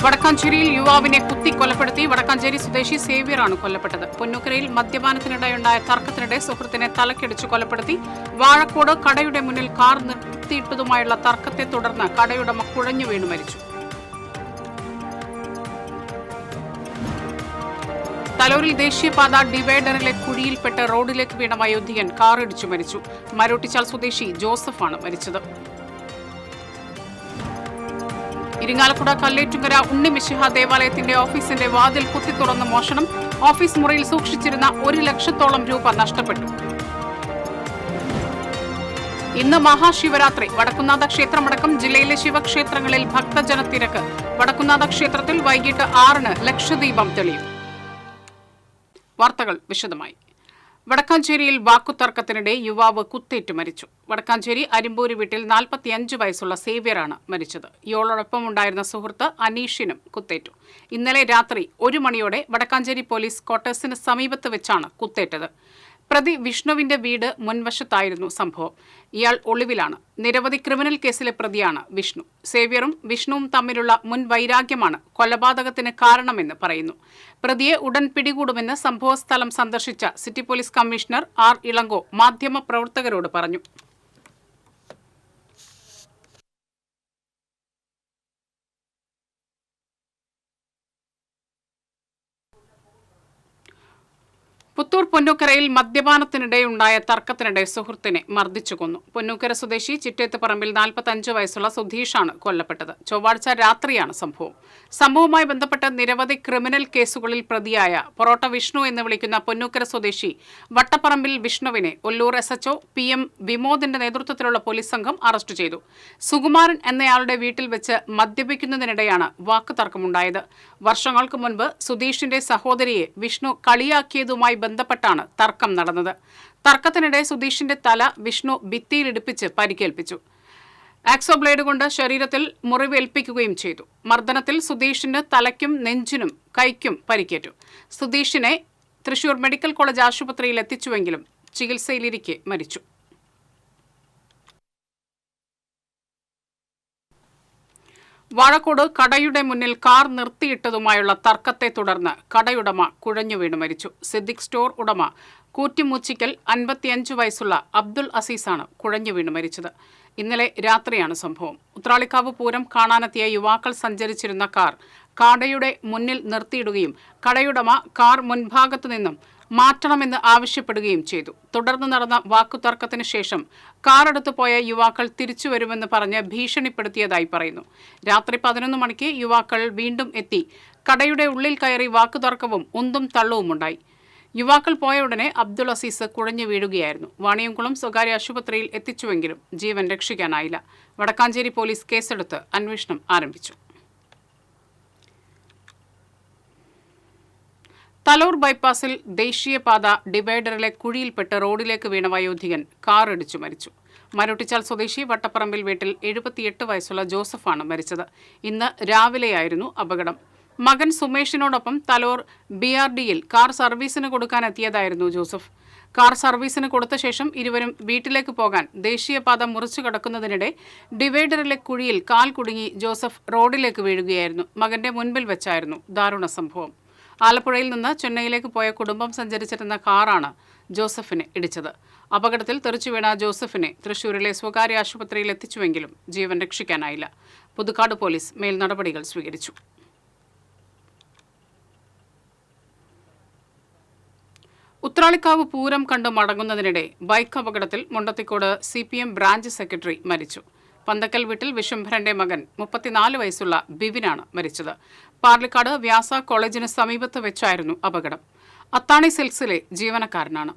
വടക്കാഞ്ചേരിയിൽ യുവാവിനെ കുത്തിക്കൊലപ്പെടുത്തി വടക്കാഞ്ചേരി സ്വദേശി സേവ്യറാണ് കൊല്ലപ്പെട്ടത്. പൊന്നൂക്കരയിൽ മദ്യപാനത്തിനിടെയുണ്ടായ തർക്കത്തിനിടെ സുഹൃത്തിനെ തലക്കടിച്ചു കൊലപ്പെടുത്തി. വാഴക്കോട് കടയുടെ മുന്നിൽ കാർ നിർത്തിയിട്ടതുമായുള്ള തർക്കത്തെ തുടർന്ന് കടയുടമ കുഴഞ്ഞു വീണു മരിച്ചു. തലൂരിൽ ദേശീയപാത ഡിവൈഡറിലെ കുഴിയിൽപ്പെട്ട് റോഡിലേക്ക് വീണ വയോധികൻ കാറിടിച്ചു മരിച്ചു. മരോട്ടിച്ചാൽ സ്വദേശി ജോസഫാണ് മരിച്ചത്. ഇരിങ്ങാലക്കുട കല്ലേറ്റുങ്കര ഉണ്ണിമിശിഹ ദേവാലയത്തിന്റെ ഓഫീസിന്റെ വാതിൽ കുത്തി തുറന്ന് മോഷണം. ഓഫീസ് മുറിയിൽ സൂക്ഷിച്ചിരുന്ന 1 ലക്ഷത്തോളം രൂപ നഷ്ടപ്പെട്ടു. ഇന്ന് മഹാശിവരാത്രി. വടക്കുന്നാഥ ക്ഷേത്രമടക്കം ജില്ലയിലെ ശിവക്ഷേത്രങ്ങളിൽ ഭക്തജനത്തിരക്ക്. വടക്കുന്നാഥ ക്ഷേത്രത്തിൽ വൈകിട്ട് 6-ന് ലക്ഷദീപം തെളിയും. വാർത്തകൾ വിശദമായി. വടക്കാഞ്ചേരിയിൽ വാക്കുതർക്കത്തിനിടെ യുവാവ് കുത്തേറ്റു മരിച്ചു. വടക്കാഞ്ചേരി അരിമ്പൂര് വീട്ടിൽ 45 വയസ്സുള്ള സേവ്യറാണ് മരിച്ചത്. ഇയാളോടൊപ്പമുണ്ടായിരുന്ന സുഹൃത്ത് അനീഷിനും കുത്തേറ്റു. ഇന്നലെ രാത്രി 1 മണിയോടെ വടക്കാഞ്ചേരി പോലീസ് ക്വാർട്ടേഴ്സിന് സമീപത്ത് വെച്ചാണ് കുത്തേറ്റത്. പ്രതി വിഷ്ണുവിന്റെ വീട് മുൻവശത്തായിരുന്നു സംഭവം. ഇയാൾ ഒളിവിലാണ്. നിരവധി ക്രിമിനൽ കേസിലെ പ്രതിയാണ് വിഷ്ണു. സേവ്യറും വിഷ്ണുവും തമ്മിലുള്ള മുൻ വൈരാഗ്യമാണ് കൊലപാതകത്തിന് കാരണമെന്ന് പറയുന്നു. പ്രതിയെ ഉടൻ പിടികൂടുമെന്ന് സംഭവസ്ഥലം സന്ദർശിച്ച city police commissioner R Ilango മാധ്യമപ്രവർത്തകരോട് പറഞ്ഞു. പുത്തൂർ പൊന്നൂക്കരയിൽ മദ്യപാനത്തിനിടെയുണ്ടായ തർക്കത്തിനിടെ സുഹൃത്തിനെ മർദ്ദിച്ചു കൊന്നു. പൊന്നൂക്കര സ്വദേശി ചിറ്റേത്ത് പറമ്പിൽ 45 വയസ്സുള്ള സുധീഷാണ് കൊല്ലപ്പെട്ടത്. ചൊവ്വാഴ്ച രാത്രിയാണ് സംഭവം. സംഭവവുമായി ബന്ധപ്പെട്ട് നിരവധി ക്രിമിനൽ കേസുകളിൽ പ്രതിയായ പൊറോട്ട വിഷ്ണു എന്ന് വിളിക്കുന്ന പൊന്നൂക്കര സ്വദേശി വട്ടപ്പറമ്പിൽ വിഷ്ണുവിനെ ഒല്ലൂർ SHO PM വിമോദിന്റെ നേതൃത്വത്തിലുള്ള പോലീസ് സംഘം അറസ്റ്റ് ചെയ്തു. സുകുമാരൻ എന്നയാളുടെ വീട്ടിൽ വെച്ച് മദ്യപിക്കുന്നതിനിടെയാണ് വാക്കുതർക്കമുണ്ടായത്. വർഷങ്ങൾക്ക് മുൻപ് സുധീഷിന്റെ സഹോദരിയെ വിഷ്ണു കളിയാക്കിയതുമായി ബന്ധപ്പെട്ടാണ് തർക്കം നടന്നത്. തർക്കത്തിനിടെ സുധീഷിന്റെ തല വിഷ്ണു ഭിത്തിയിലിടിപ്പിച്ച് പരിക്കേൽപ്പിച്ചു. ആക്സോ ബ്ലേഡ് കൊണ്ട് ശരീരത്തിൽ മുറിവേൽപ്പിക്കുകയും ചെയ്തു. മർദ്ദനത്തിൽ സുധീഷിന് തലയ്ക്കും നെഞ്ചിനും കൈക്കും പരിക്കേറ്റു. സുധീഷിനെ തൃശൂർ മെഡിക്കൽ കോളേജ് ആശുപത്രിയിൽ എത്തിച്ചുവെങ്കിലും ചികിത്സയിലിരിക്കെ മരിച്ചു. വാഴക്കോട് കടയുടെ മുന്നിൽ കാർ നിർത്തിയിട്ടതുമായുള്ള തർക്കത്തെ തുടർന്ന് കടയുടമ കുഴഞ്ഞു വീണു മരിച്ചു. സിദ്ദിഖ് സ്റ്റോർ ഉടമ കൂറ്റിമൂച്ചിക്കൽ 55 വയസ്സുള്ള അബ്ദുൾ അസീസാണ് കുഴഞ്ഞു വീണു മരിച്ചത്. ഇന്നലെ രാത്രിയാണ് സംഭവം. ഉത്രാളിക്കാവ് പൂരം കാണാനെത്തിയ യുവാക്കൾ സഞ്ചരിച്ചിരുന്ന കാർ കടയുടെ മുന്നിൽ നിർത്തിയിടുകയും കടയുടമ കാർ മുൻഭാഗത്തു നിന്നും മാറ്റണമെന്ന് ആവശ്യപ്പെടുകയും ചെയ്തു. തുടർന്ന് നടന്ന വാക്കുതർക്കത്തിന് ശേഷം കാറെടുത്തു പോയ യുവാക്കൾ തിരിച്ചുവരുമെന്ന് പറഞ്ഞ് ഭീഷണിപ്പെടുത്തിയതായി പറയുന്നു. രാത്രി 11 മണിക്ക് യുവാക്കൾ വീണ്ടും എത്തി കടയുടെ ഉള്ളിൽ കയറി വാക്കുതർക്കവും ഉന്തും തള്ളുവുമുണ്ടായി. യുവാക്കൾ പോയ ഉടനെ അബ്ദുൾ അസീസ് കുഴഞ്ഞു വീഴുകയായിരുന്നു. വാണിയംകുളം സ്വകാര്യ ആശുപത്രിയിൽ എത്തിച്ചുവെങ്കിലും ജീവൻ രക്ഷിക്കാനായില്ല. വടക്കാഞ്ചേരി പോലീസ് കേസെടുത്ത് അന്വേഷണം ആരംഭിച്ചു. തലൂർ ബൈപ്പാസിൽ ദേശീയപാത ഡിവൈഡറിലെ കുഴിയിൽപ്പെട്ട് റോഡിലേക്ക് വീണ വയോധികൻ കാറിടിച്ചു മരിച്ചു. മരോട്ടിച്ചാൽ സ്വദേശി വട്ടപ്പറമ്പിൽ വീട്ടിൽ 78 വയസ്സുള്ള ജോസഫാണ് മരിച്ചത്. ഇന്ന് രാവിലെയായിരുന്നു അപകടം. മകൻ സുമേഷിനോടൊപ്പം തലൂർ BRDയിൽ കാർ സർവീസിന് കൊടുക്കാനെത്തിയതായിരുന്നു ജോസഫ്. കാർ സർവീസിന് കൊടുത്ത ശേഷം ഇരുവരും വീട്ടിലേക്ക് പോകാൻ ദേശീയപാത മുറിച്ചു കടക്കുന്നതിനിടെ ഡിവൈഡറിലെ കുഴിയിൽ കാൽ കുടുങ്ങി ജോസഫ് റോഡിലേക്ക് വീഴുകയായിരുന്നു. മകന്റെ മുൻപിൽ വെച്ചായിരുന്നു ദാരുണ സംഭവം. ആലപ്പുഴയിൽ നിന്ന് ചെന്നൈയിലേക്ക് പോയ കുടുംബം സഞ്ചരിച്ചിരുന്ന കാറാണ് ജോസഫിനെ ഇടിച്ചത്. അപകടത്തിൽ തെറിച്ചുവീണ ജോസഫിനെ തൃശൂരിലെ സ്വകാര്യ ആശുപത്രിയിൽ എത്തിച്ചുവെങ്കിലും ജീവൻ രക്ഷിക്കാനായില്ല. പുതുക്കാട് പോലീസ് മേൽ നടപടികൾ സ്വീകരിച്ചു. ഉത്രാളിക്കാവ് പൂരം കണ്ടു മടങ്ങുന്നതിനിടെ ബൈക്ക് അപകടത്തിൽ മുണ്ടത്തിക്കോട് CPM ബ്രാഞ്ച് സെക്രട്ടറി മരിച്ചു. പന്തക്കൽ വീട്ടിൽ വിശ്വംഭരന്റെ മകൻ 34 വയസ്സുള്ള ബിവിനാണ് മരിച്ചത്. പാർലിക്കാട് വ്യാസ കോളേജിന് സമീപത്ത് വെച്ചായിരുന്നു അപകടം. അത്താണി സിൽക്സിലെ ജീവനക്കാരനാണ്.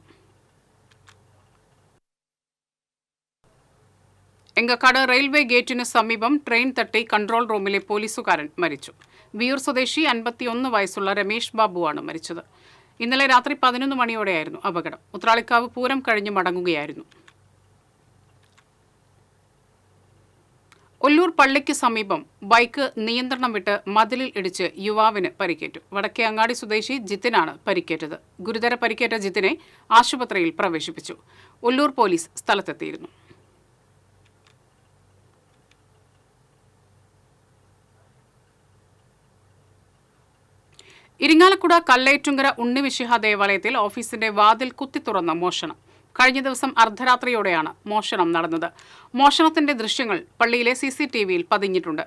എങ്കക്കാട് റെയിൽവേ ഗേറ്റിന് സമീപം ട്രെയിൻ തട്ടി കൺട്രോൾ റൂമിലെ പോലീസുകാരൻ മരിച്ചു. വിയൂർ സ്വദേശി 51 വയസ്സുള്ള രമേശ് ബാബുവാണ് മരിച്ചത്. ഇന്നലെ രാത്രി 11 മണിയോടെയായിരുന്നു അപകടം. ഉത്രാളിക്കാവ് പൂരം കഴിഞ്ഞ് മടങ്ങുകയായിരുന്നു. ഒല്ലൂർ പള്ളിക്ക് സമീപം ബൈക്ക് നിയന്ത്രണം വിട്ട് മതിലിൽ ഇടിച്ച് യുവാവിന് പരിക്കേറ്റു. വടക്കേ അങ്ങാടി സ്വദേശി ജിത്തിനാണ് പരിക്കേറ്റത്. ഗുരുതര പരിക്കേറ്റ ജിത്തിനെ ആശുപത്രിയിൽ പ്രവേശിപ്പിച്ചു. ഒല്ലൂർ പോലീസ് സ്ഥലത്തെത്തിയിരുന്നു. ഇരിങ്ങാലക്കുട കല്ലേറ്റുങ്കര ഉണ്ണിവിശിഹ ദേവാലയത്തിൽ ഓഫീസിന്റെ വാതിൽ കുത്തിത്തുറന്ന മോഷണം. കഴിഞ്ഞ ദിവസം അർദ്ധരാത്രിയോടെയാണ് മോഷണം നടന്നത്. മോഷണത്തിന്റെ ദൃശ്യങ്ങൾ പള്ളിയിലെ CCTVയിൽ പതിഞ്ഞിട്ടുണ്ട്.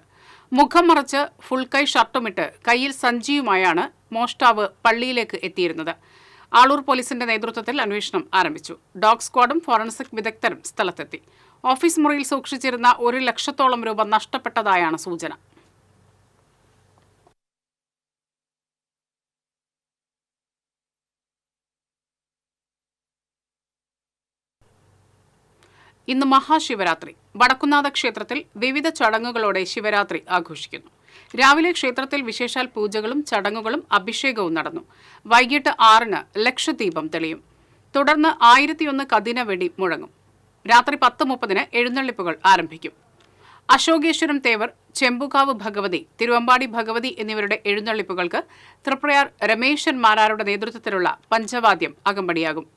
മുഖം മറച്ച് ഫുൾ കൈ ഷർട്ടുമിട്ട് കയ്യിൽ സഞ്ചിയുമായാണ് മോഷ്ടാവ് പള്ളിയിലേക്ക് എത്തിയിരുന്നത്. ആളൂർ പോലീസിന്റെ നേതൃത്വത്തിൽ അന്വേഷണം ആരംഭിച്ചു. ഡോഗ് സ്ക്വാഡും ഫോറൻസിക് വിദഗ്ധരും സ്ഥലത്തെത്തി. ഓഫീസ് മുറിയിൽ സൂക്ഷിച്ചിരുന്ന 1 ലക്ഷത്തോളം രൂപ നഷ്ടപ്പെട്ടതായാണ് സൂചന. ഇന്ന് മഹാശിവരാത്രി. വടക്കുന്നാഥ ക്ഷേത്രത്തിൽ വിവിധ ചടങ്ങുകളോടെ ശിവരാത്രി ആഘോഷിക്കുന്നു. രാവിലെ ക്ഷേത്രത്തിൽ വിശേഷാൽ പൂജകളും ചടങ്ങുകളും അഭിഷേകവും നടന്നു. വൈകിട്ട് 6-ന് ലക്ഷദീപം തെളിയും. തുടർന്ന് 1001 കദിന വെടി മുഴങ്ങും. രാത്രി 10:30-ന് എഴുന്നള്ളിപ്പുകൾ ആരംഭിക്കും. അശോകേശ്വരം തേവർ, ചെമ്പുകാവ് ഭഗവതി, തിരുവമ്പാടി ഭഗവതി എന്നിവരുടെ എഴുന്നള്ളിപ്പുകൾക്ക് തൃപ്രയാർ രമേശൻ മാരാരുടെ നേതൃത്വത്തിലുള്ള പഞ്ചവാദ്യം അകമ്പടിയാകും.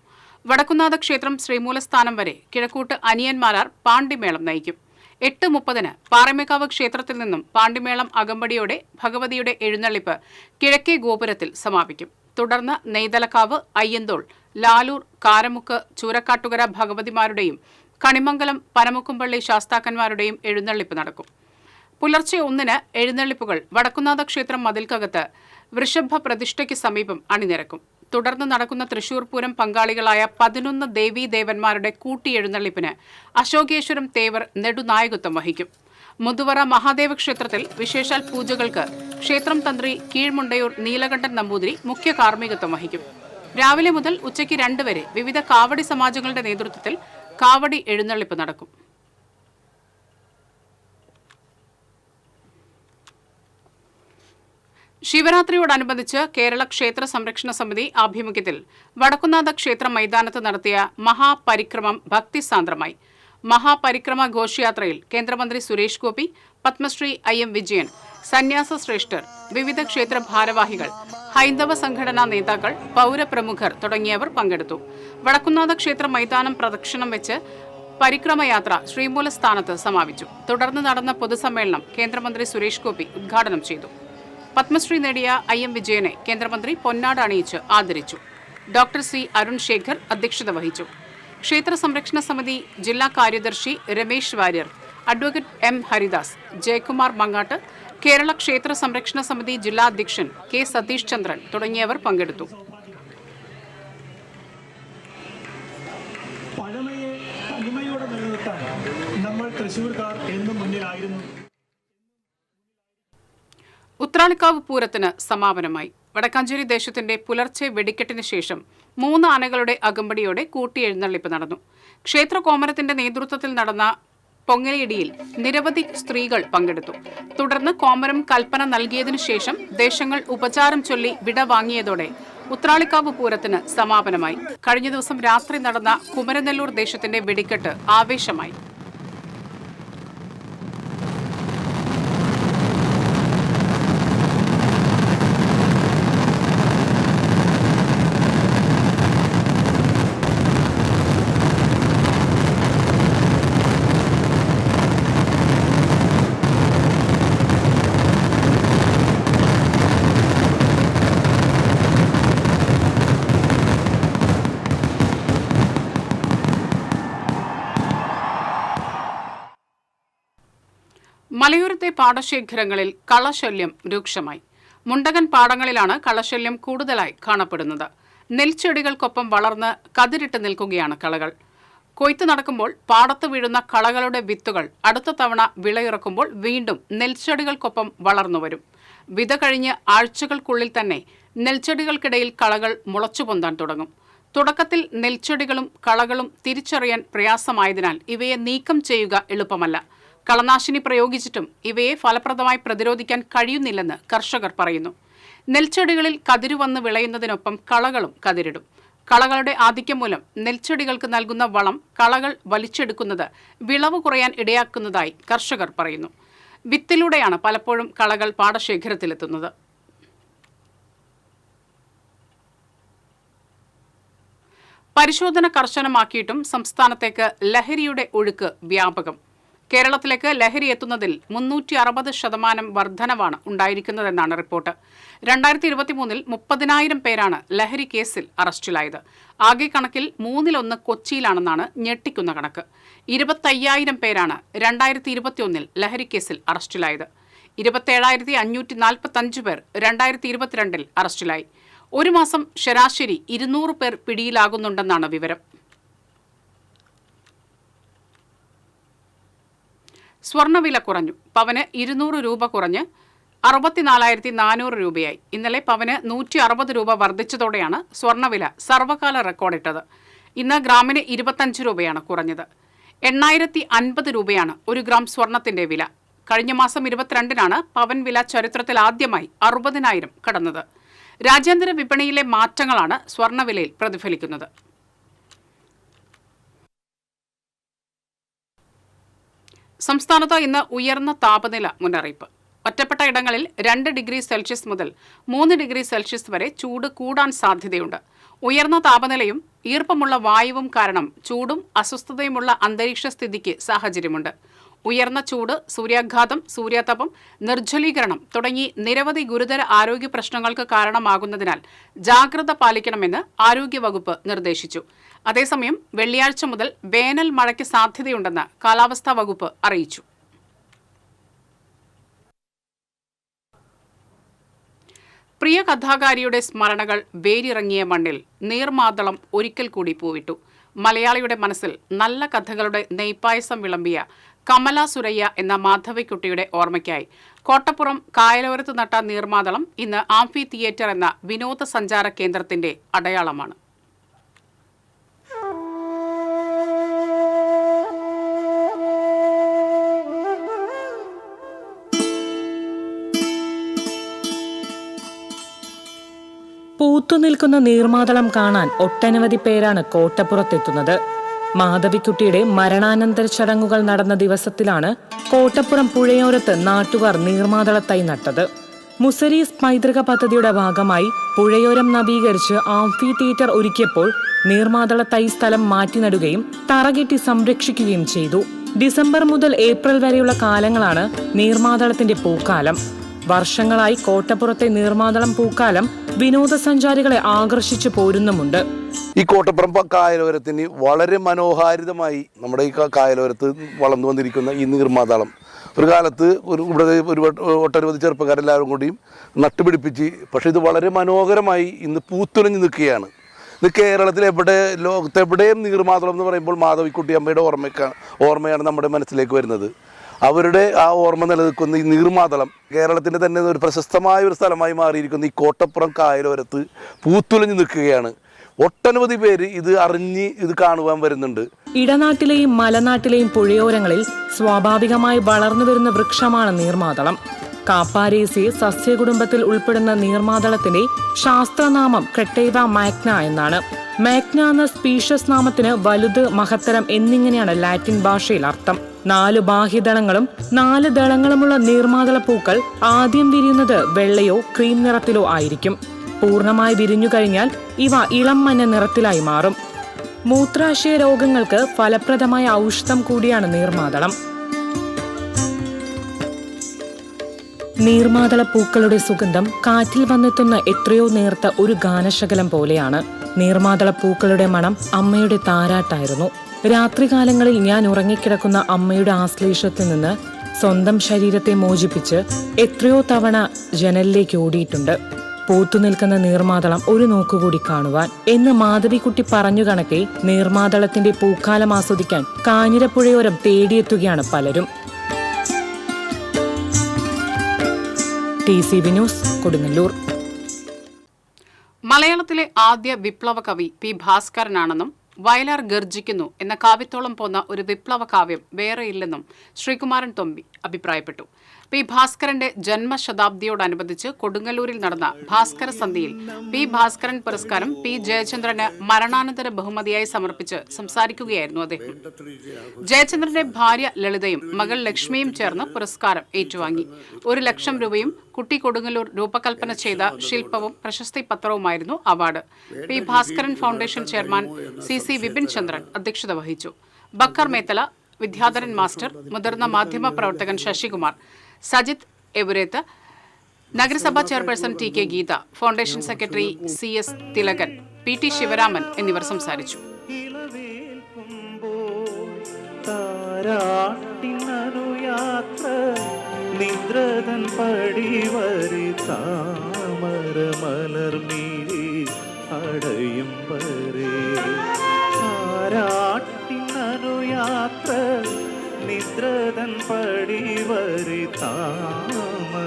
വടക്കുന്നാഥ ക്ഷേത്രം ശ്രീമൂലസ്ഥാനം വരെ കിഴക്കൂട്ട് അനിയന്മാരാർ പാണ്ടിമേളം നയിക്കും. 8:30-ന് പാറമേക്കാവ് ക്ഷേത്രത്തിൽ നിന്നും പാണ്ടിമേളം അകമ്പടിയോടെ ഭഗവതിയുടെ എഴുന്നള്ളിപ്പ് കിഴക്കേ ഗോപുരത്തിൽ സമാപിക്കും. തുടർന്ന് നെയ്തലക്കാവ്, അയ്യന്തോൾ, ലാലൂർ, കാരമുക്ക്, ചൂരക്കാട്ടുകര ഭഗവതിമാരുടെയും കണിമംഗലം, പനമുക്കുംപള്ളി ശാസ്താക്കന്മാരുടെയും എഴുന്നള്ളിപ്പ് നടക്കും. പുലർച്ചെ 1-ന് എഴുന്നള്ളിപ്പുകൾ വടക്കുന്നാഥ ക്ഷേത്രം മതിൽക്കകത്ത് വൃഷഭ പ്രതിഷ്ഠയ്ക്ക് സമീപം അണിനിരക്കും. തുടർന്ന് നടക്കുന്ന തൃശൂർ പൂരം പങ്കാളികളായ 11 ദേവീദേവന്മാരുടെ കൂട്ടിയെഴുന്നള്ളിപ്പിന് അശോകേശ്വരം തേവർ നെടുനായകത്വം വഹിക്കും. മുതുവറ മഹാദേവ ക്ഷേത്രത്തിൽ വിശേഷാൽ പൂജകൾക്ക് ക്ഷേത്രം തന്ത്രി കീഴ്മുണ്ടയൂർ നീലകണ്ഠൻ നമ്പൂതിരി മുഖ്യ കാർമ്മികത്വം വഹിക്കും. രാവിലെ മുതൽ ഉച്ചയ്ക്ക് 2 വരെ വിവിധ കാവടി സമാജങ്ങളുടെ നേതൃത്വത്തിൽ കാവടി എഴുന്നള്ളിപ്പ് നടക്കും. ശിവരാത്രിയോടനുബന്ധിച്ച് കേരള ക്ഷേത്ര സംരക്ഷണ സമിതി ആഭിമുഖ്യത്തിൽ വടക്കുന്നാഥ ക്ഷേത്ര മൈതാനത്ത് നടത്തിയ മഹാപരിക്രമം ഭക്തിസാന്ദ്രമായി. മഹാപരിക്രമ ഘോഷയാത്രയിൽ കേന്ദ്രമന്ത്രി സുരേഷ് ഗോപി, പത്മശ്രീ IM വിജയൻ, സന്യാസ ശ്രേഷ്ഠർ, വിവിധ ക്ഷേത്ര ഭാരവാഹികൾ, ഹൈന്ദവ സംഘടനാ നേതാക്കൾ, പൗരപ്രമുഖർ തുടങ്ങിയവർ പങ്കെടുത്തു. വടക്കുന്നാഥ ക്ഷേത്ര മൈതാനം പ്രദക്ഷിണം വെച്ച് പരിക്രമയാത്ര ശ്രീമൂലസ്ഥാനത്ത് സമാപിച്ചു. തുടർന്ന് നടന്ന പൊതുസമ്മേളനം കേന്ദ്രമന്ത്രി സുരേഷ് ഗോപി ഉദ്ഘാടനം ചെയ്തു. പത്മശ്രീ നേടിയ IM വിജയനെ കേന്ദ്രമന്ത്രി പൊന്നാട അണിയിച്ച് ആദരിച്ചു. Doctor C. അരുൺ ശേഖർ അധ്യക്ഷത വഹിച്ചു. ക്ഷേത്ര സംരക്ഷണ സമിതി ജില്ലാ കാര്യദർശി രമേശ് വാര്യർ, അഡ്വക്കേറ്റ് M. ഹരിദാസ്, ജയകുമാർ മങ്ങാട്ട്, കേരള ക്ഷേത്ര സംരക്ഷണ സമിതി ജില്ലാ അധ്യക്ഷൻ K. സതീഷ് ചന്ദ്രൻ തുടങ്ങിയവർ പങ്കെടുത്തു. പഴമയെ തനിമയോടെ നിലനിർത്താൻ നമ്മൾ തൃശ്ശൂർക്കാർ എന്നും മുന്നിലായിരുന്നു. ഉത്രാളിക്കാവ് പൂരത്തിന് സമാപനമായി. വടക്കാഞ്ചേരി ദേശത്തിന്റെ പുലർച്ചെ വെടിക്കെട്ടിന് ശേഷം 3 ആനകളുടെ അകമ്പടിയോടെ കൂട്ടിയെഴുന്നള്ളിപ്പ് നടന്നു. ക്ഷേത്ര കോമരത്തിന്റെ നേതൃത്വത്തിൽ നടന്ന പൊങ്ങലിയിടിയിൽ നിരവധി സ്ത്രീകൾ പങ്കെടുത്തു. തുടർന്ന് കോമരം കൽപ്പന നൽകിയതിനു ശേഷം ദേശങ്ങൾ ഉപചാരം ചൊല്ലി വിട വാങ്ങിയതോടെ ഉത്രാളിക്കാവ് പൂരത്തിന് സമാപനമായി. കഴിഞ്ഞ ദിവസം രാത്രി നടന്ന കുമരനെല്ലൂർ ദേശത്തിന്റെ വെടിക്കെട്ട് ആവേശമായി. മലയോരത്തെ പാടശേഖരങ്ങളിൽ കളശല്യം രൂക്ഷമായി. മുണ്ടകൻ പാടങ്ങളിലാണ് കളശല്യം കൂടുതലായി കാണപ്പെടുന്നത്. നെൽച്ചെടികൾക്കൊപ്പം വളർന്ന് കതിരിട്ട് നിൽക്കുകയാണ് കളകൾ. കൊയ്ത്ത് നടക്കുമ്പോൾ പാടത്ത് വീഴുന്ന കളകളുടെ വിത്തുകൾ അടുത്ത തവണ വിളയിറക്കുമ്പോൾ വീണ്ടും നെൽച്ചെടികൾക്കൊപ്പം വളർന്നുവരും. വിത കഴിഞ്ഞ് ആഴ്ചകൾക്കുള്ളിൽ തന്നെ നെൽച്ചെടികൾക്കിടയിൽ കളകൾ മുളച്ചുപൊന്താൻ തുടങ്ങും. തുടക്കത്തിൽ നെൽച്ചെടികളും കളകളും തിരിച്ചറിയാൻ പ്രയാസമായതിനാൽ ഇവയെ നീക്കം ചെയ്യുക എളുപ്പമല്ല. കളനാശിനി പ്രയോഗിച്ചിട്ടും ഇവയെ ഫലപ്രദമായി പ്രതിരോധിക്കാൻ കഴിയുന്നില്ലെന്ന് കർഷകർ പറയുന്നു. നെൽച്ചെടികളിൽ കതിരുവന്ന് വിളയുന്നതിനൊപ്പം കളകളും കതിരിടും. കളകളുടെ ആധിക്യം മൂലം നെൽച്ചെടികൾക്ക് നൽകുന്ന വളം കളകൾ വലിച്ചെടുക്കുന്നത് വിളവ് കുറയാൻ ഇടയാക്കുന്നതായി കർഷകർ പറയുന്നു. വിത്തിലൂടെയാണ് പലപ്പോഴും കളകൾ പാടശേഖരത്തിലെത്തുന്നത്. പരിശോധന കർശനമാക്കിയിട്ടും സംസ്ഥാനത്തേക്ക് ലഹരിയുടെ ഒഴുക്ക് വ്യാപകം. കേരളത്തിലേക്ക് ലഹരി എത്തുന്നതിൽ 360% വർധനവാണ് ഉണ്ടായിരിക്കുന്നതെന്നാണ് റിപ്പോർട്ട്. 2023 30,000 പേരാണ് ലഹരി കേസിൽ അറസ്റ്റിലായത്. ആകെ കണക്കിൽ 1/3 കൊച്ചിയിലാണെന്നാണ് ഞെട്ടിക്കുന്ന കണക്ക്. 25,000 പേരാണ് 2021 ലഹരി കേസിൽ അറസ്റ്റിലായത്. 27,545 പേർ 2022 അറസ്റ്റിലായി. ഒരു മാസം ശരാശരി 200 പേർ പിടിയിലാകുന്നുണ്ടെന്നാണ് വിവരം. സ്വർണ്ണവില കുറഞ്ഞു. പവന് 200 രൂപ കുറഞ്ഞ് 64,400 രൂപയായി. ഇന്നലെ പവന് 160 രൂപ വർദ്ധിച്ചതോടെയാണ് സ്വർണ്ണവില സർവ്വകാല റെക്കോർഡിട്ടത്. ഇന്ന് ഗ്രാമിന് 25 രൂപയാണ് കുറഞ്ഞത്. 8,050 രൂപയാണ് 1 ഗ്രാം സ്വർണത്തിന്റെ വില. കഴിഞ്ഞ മാസം 22-നാണ് പവൻ വില ചരിത്രത്തിൽ ആദ്യമായി 60,000 കടന്നത്. രാജ്യാന്തര വിപണിയിലെ മാറ്റങ്ങളാണ് സ്വർണ്ണവിലയിൽ പ്രതിഫലിക്കുന്നത്. സംസ്ഥാനത്ത് ഇന്ന് ഉയർന്ന താപനില മുന്നറിയിപ്പ്. ഒറ്റപ്പെട്ട ഇടങ്ങളിൽ 2 ഡിഗ്രി സെൽഷ്യസ് മുതൽ 3 ഡിഗ്രി സെൽഷ്യസ് വരെ ചൂട് കൂടാൻ സാധ്യതയുണ്ട്. ഉയർന്ന താപനിലയും ഈർപ്പമുള്ള വായുവും കാരണം ചൂടും അസ്വസ്ഥതയുമുള്ള അന്തരീക്ഷ സ്ഥിതിക്ക് സാഹചര്യമുണ്ട്. ഉയർന്ന ചൂട്, സൂര്യാഘാതം, സൂര്യാതപം, നിർജ്ജലീകരണം തുടങ്ങി നിരവധി ഗുരുതര ആരോഗ്യ പ്രശ്നങ്ങൾക്ക് കാരണമാകുന്നതിനാൽ ജാഗ്രത പാലിക്കണമെന്ന് ആരോഗ്യവകുപ്പ് നിർദ്ദേശിച്ചു. അതേസമയം വെള്ളിയാഴ്ച മുതൽ വേനൽ മഴയ്ക്ക് സാധ്യതയുണ്ടെന്ന് കാലാവസ്ഥാ വകുപ്പ് അറിയിച്ചു. പ്രിയ കഥാകാരിയുടെ സ്മരണകൾ വേരിറങ്ങിയ മണ്ണിൽ നീർമാതളം ഒരിക്കൽ കൂടി പൂവിട്ടു. മലയാളിയുടെ മനസ്സിൽ നല്ല കഥകളുടെ നെയ്പായസം വിളമ്പിയ കമല സുരയ്യ എന്ന മാധവിക്കുട്ടിയുടെ ഓർമ്മയ്ക്കായി കോട്ടപ്പുറം കായലോരത്ത് നട്ട നീർമാതളം ഇന്ന് ആംഫി തിയേറ്റർ എന്ന വിനോദസഞ്ചാര കേന്ദ്രത്തിന്റെ അടയാളമാണ്. പൂത്തുനിൽക്കുന്ന നീർമാതളം കാണാൻ ഒട്ടനവധി പേരാണ് കോട്ടപ്പുറത്തെത്തുന്നത്. മാധവിക്കുട്ടിയുടെ മരണാനന്തര ചടങ്ങുകൾ നടന്ന ദിവസത്തിലാണ് കോട്ടപ്പുറം പുഴയോരത്ത് നാട്ടുകാർ നീർമാതളത്തൈ നട്ടത്. മുസരീസ് പൈതൃക പദ്ധതിയുടെ ഭാഗമായി പുഴയോരം നവീകരിച്ച് ആംഫി തിയേറ്റർ ഒരുക്കിയപ്പോൾ നീർമാതളത്തൈ സ്ഥലം മാറ്റി നടുകയും തറകെട്ടി സംരക്ഷിക്കുകയും ചെയ്തു. ഡിസംബർ മുതൽ ഏപ്രിൽ വരെയുള്ള കാലങ്ങളാണ് നീർമാതളത്തിന്റെ പൂക്കാലം. വർഷങ്ങളായി കോട്ടപ്പുറത്തെ നീർമാതളം പൂക്കാലം വിനോദസഞ്ചാരികളെ ആകർഷിച്ചു പോരുന്നുമുണ്ട്. ഈ കോട്ടപ്പുറം കായലോരത്തിന് വളരെ മനോഹാരിതമായി നമ്മുടെ ഈ കായലോരത്ത് വളർന്നു വന്നിരിക്കുന്ന ഈ നീർമാതളം ഒരു കാലത്ത് ഒരു ഒട്ടനവധി ചെറുപ്പക്കാരെല്ലാവരും കൂടിയും നട്ടുപിടിപ്പിച്ച്, പക്ഷേ ഇത് വളരെ മനോഹരമായി ഇന്ന് പൂത്തുലഞ്ഞു നിൽക്കുകയാണ്. ഇത് കേരളത്തിൽ ലോകത്തെവിടെയും നീർമാതളം എന്ന് പറയുമ്പോൾ മാധവിക്കുട്ടി അമ്മയുടെ ഓർമ്മയാണ് നമ്മുടെ മനസ്സിലേക്ക് വരുന്നത്. അവരുടെ ആ ഓർമ്മ നിലനിൽക്കുന്ന ഈ നീർമാതളം കേരളത്തിൻ്റെ തന്നെ ഒരു പ്രശസ്തമായ ഒരു സ്ഥലമായി മാറിയിരിക്കുന്ന ഈ കോട്ടപ്പുറം കായലോരത്ത് പൂത്തുലഞ്ഞു നിൽക്കുകയാണ്. ഒട്ടനവധി പേര് ഇത് അറിഞ്ഞ് ഇത് കാണുവാൻ വരുന്നുണ്ട്. ഇടനാട്ടിലെയും മലനാട്ടിലെയും പുഴയോരങ്ങളിൽ സ്വാഭാവികമായി വളർന്നു വരുന്ന വൃക്ഷമാണ് നീർമാതളം. കാപ്പാരേസിയെ സസ്യകുടുംബത്തിൽ ഉൾപ്പെടുന്ന നീർമാതളത്തിന്റെ ശാസ്ത്രനാമം ക്രെട്ടേവ മാഗ്ന എന്നാണ്. മാഗ്ന എന്ന സ്പീഷ്യസ് നാമത്തിന് വലുത്, മഹത്തരം എന്നിങ്ങനെയാണ് ലാറ്റിൻ ഭാഷയിൽ അർത്ഥം. 4 ബാഹ്യദളങ്ങളും 4 ദളങ്ങളുമുള്ള നീർമാതള പൂക്കൾ ആദ്യം വിരിയുന്നത് വെള്ളയോ ക്രീം നിറത്തിലോ ആയിരിക്കും. പൂർണ്ണമായി വിരിഞ്ഞു കഴിഞ്ഞാൽ ഇവ ഇളം മഞ്ഞ നിറത്തിലായി മാറും. മൂത്രാശയ രോഗങ്ങൾക്ക് ഫലപ്രദമായ ഔഷധം കൂടിയാണ് നീർമാതളം. നീർമാതള പൂക്കളുടെ സുഗന്ധം കാറ്റിൽ വന്നെത്തുന്ന എത്രയോ നേർത്ത ഒരു ഗാനശകലം പോലെയാണ്. നീർമാതള പൂക്കളുടെ മണം അമ്മയുടെ താരാട്ടായിരുന്നു. രാത്രികാലങ്ങളിൽ ഞാൻ ഉറങ്ങിക്കിടക്കുന്ന അമ്മയുടെ ആശ്ലേഷത്തിൽ നിന്ന് സ്വന്തം ശരീരത്തെ മോചിപ്പിച്ച് എത്രയോ തവണ ജനലിലേക്ക് ഓടിയിട്ടുണ്ട്. പൂത്തുനിൽക്കുന്ന നീർമാതളം ഒരു നോക്കുകൂടി കാണുവാൻ എന്ന് മാധവിക്കുട്ടി പറഞ്ഞു കണക്കെ നീർമാതളത്തിന്റെ പൂക്കാലം ആസ്വദിക്കാൻ കാഞ്ഞിരപ്പുഴയോരം തേടിയെത്തുകയാണ് പലരും. TCV news, Kodungallur. മലയാളത്തിലെ ആദ്യ വിപ്ലവ കവി പി ഭാസ്കരനാണെന്നും വയലാർ ഗർജിക്കുന്നു എന്ന കാവ്യത്തോളം പോന്ന ഒരു വിപ്ലവ കാവ്യം വേറെയില്ലെന്നും ശ്രീകുമാരൻ തൊമ്പി അഭിപ്രായപ്പെട്ടു. പി ഭാസ്കരന്റെ ജന്മശതാബ്ദിയോടനുബന്ധിച്ച് കൊടുങ്ങല്ലൂരിൽ നടന്ന ഭാസ്കര സന്ധ്യയിൽ പി ഭാസ്കരൻ പുരസ്കാരം പി ജയചന്ദ്രന് മരണാനന്തര ബഹുമതിയായി സമർപ്പിച്ച് സംസാരിക്കുകയായിരുന്നു അദ്ദേഹം. ജയചന്ദ്രന്റെ ഭാര്യ ലളിതയും മകൾ ലക്ഷ്മിയും ചേർന്ന് പുരസ്കാരം ഏറ്റുവാങ്ങി. 1,00,000 രൂപയും കുട്ടി കൊടുങ്ങല്ലൂർ രൂപകൽപ്പന ചെയ്ത ശില്പവും പ്രശസ്തി പത്രവുമായിരുന്നു award. P Bhaskaran foundation chairman CC Vipin Chandran അധ്യക്ഷത വഹിച്ചു. ബക്കർ മേത്തല, വിദ്യാധരൻ മാസ്റ്റർ, മുതിർന്ന മാധ്യമ പ്രവർത്തകൻ ശശികുമാർ, സജിത് എവുരേത്ത്, നഗരസഭാ ചെയർപേഴ്സൺ ടി.കെ. Geetha, foundation secretary C.S. Thilakan, P.T. Sivaraman എന്നിവർ സംസാരിച്ചു. നിദ്രതൻ പടിവരി താമരമലർമീഴി അടയും വരെ ആരാട്ടിനനുയാത്ര നിദ്രതൻ പടിവരി താമരമലർമീഴി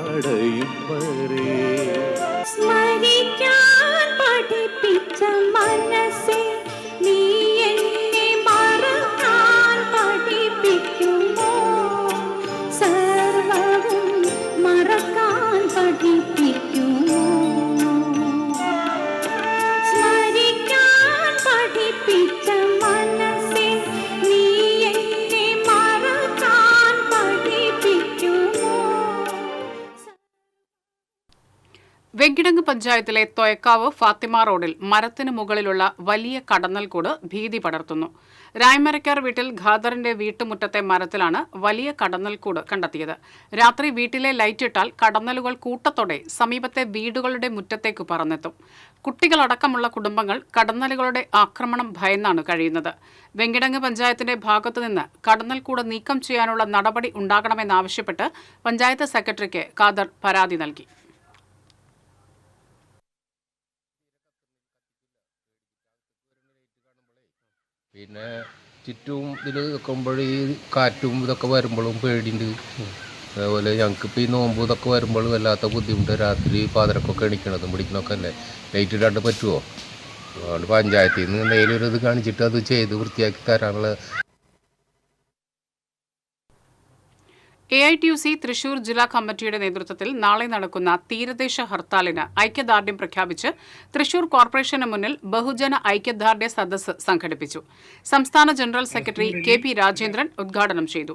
അടയും വരെ സ്മരിക്കാൻ പഠിപ്പിച്ച മനസ്സേ നീ എന്നെ മറക്കാൻ പഠിപ്പിക്കുമോ? സർവവും മറക്കാൻ പഠിപ്പിക്കുമോ? സ്മരിക്കാൻ പഠിപ്പിച്ച മനസ്സേ നീ എന്നെ മറക്കാൻ പഠിപ്പിക്കുമോ? വെങ്കിടങ്ങ് പഞ്ചായത്തിലെ തൊയക്കാവ് ഫാത്തിമ റോഡിൽ മരത്തിന് മുകളിലുള്ള വലിയ കടന്നൽക്കൂട് ഭീതി പടർത്തുന്നു. രായ്മരക്കാർ വീട്ടിൽ ഖാദറിന്റെ വീട്ടുമുറ്റത്തെ മരത്തിലാണ് വലിയ കടന്നൽക്കൂട് കണ്ടെത്തിയത്. രാത്രി വീട്ടിലെ ലൈറ്റിട്ടാൽ കടന്നലുകൾ കൂട്ടത്തോടെ സമീപത്തെ വീടുകളുടെ മുറ്റത്തേക്ക് പറന്നെത്തും. കുട്ടികളടക്കമുള്ള കുടുംബങ്ങൾ കടന്നലുകളുടെ ആക്രമണം ഭയന്നാണ് കഴിയുന്നത്. വെങ്കിടങ്ങ് പഞ്ചായത്തിന്റെ ഭാഗത്തുനിന്ന് കടന്നൽക്കൂട് നീക്കം ചെയ്യാനുള്ള നടപടി ഉണ്ടാകണമെന്നാവശ്യപ്പെട്ട് പഞ്ചായത്ത് സെക്രട്ടറിക്ക് ഖാദർ പരാതി നൽകി. പിന്നെ ചുറ്റും ഇതിൽ നിൽക്കുമ്പോൾ ഈ കാറ്റും ഇതൊക്കെ വരുമ്പോഴും പേടിയുണ്ട്. അതേപോലെ ഞങ്ങൾക്കിപ്പോൾ ഈ നോമ്പ് ഇതൊക്കെ വരുമ്പോഴും വല്ലാത്ത ബുദ്ധിമുട്ട്. രാത്രി പാതിരക്കൊക്കെ എണിക്കണതും പിടിക്കണമൊക്കെ അല്ലേ, ലൈറ്റ് ഇടാണ്ട് പറ്റുമോ? അതുകൊണ്ട് പഞ്ചായത്തിൽ നിന്ന് എന്തെങ്കിലും ഒരു ഇത് കാണിച്ചിട്ട് അത് ചെയ്ത് വൃത്തിയാക്കി തരാനുള്ള. AITUC തൃശൂർ ജില്ലാ കമ്മിറ്റിയുടെ നേതൃത്വത്തിൽ നാളെ നടക്കുന്ന തീരദേശ ഹർത്താലിന് ഐക്യദാർഢ്യം പ്രഖ്യാപിച്ച് തൃശൂർ കോർപ്പറേഷന് മുന്നിൽ ബഹുജന ഐക്യദാർഢ്യ സദസ്സ് സംഘടിപ്പിച്ചു. സംസ്ഥാന ജനറൽ സെക്രട്ടറി KP രാജേന്ദ്രൻ ഉദ്ഘാടനം ചെയ്തു.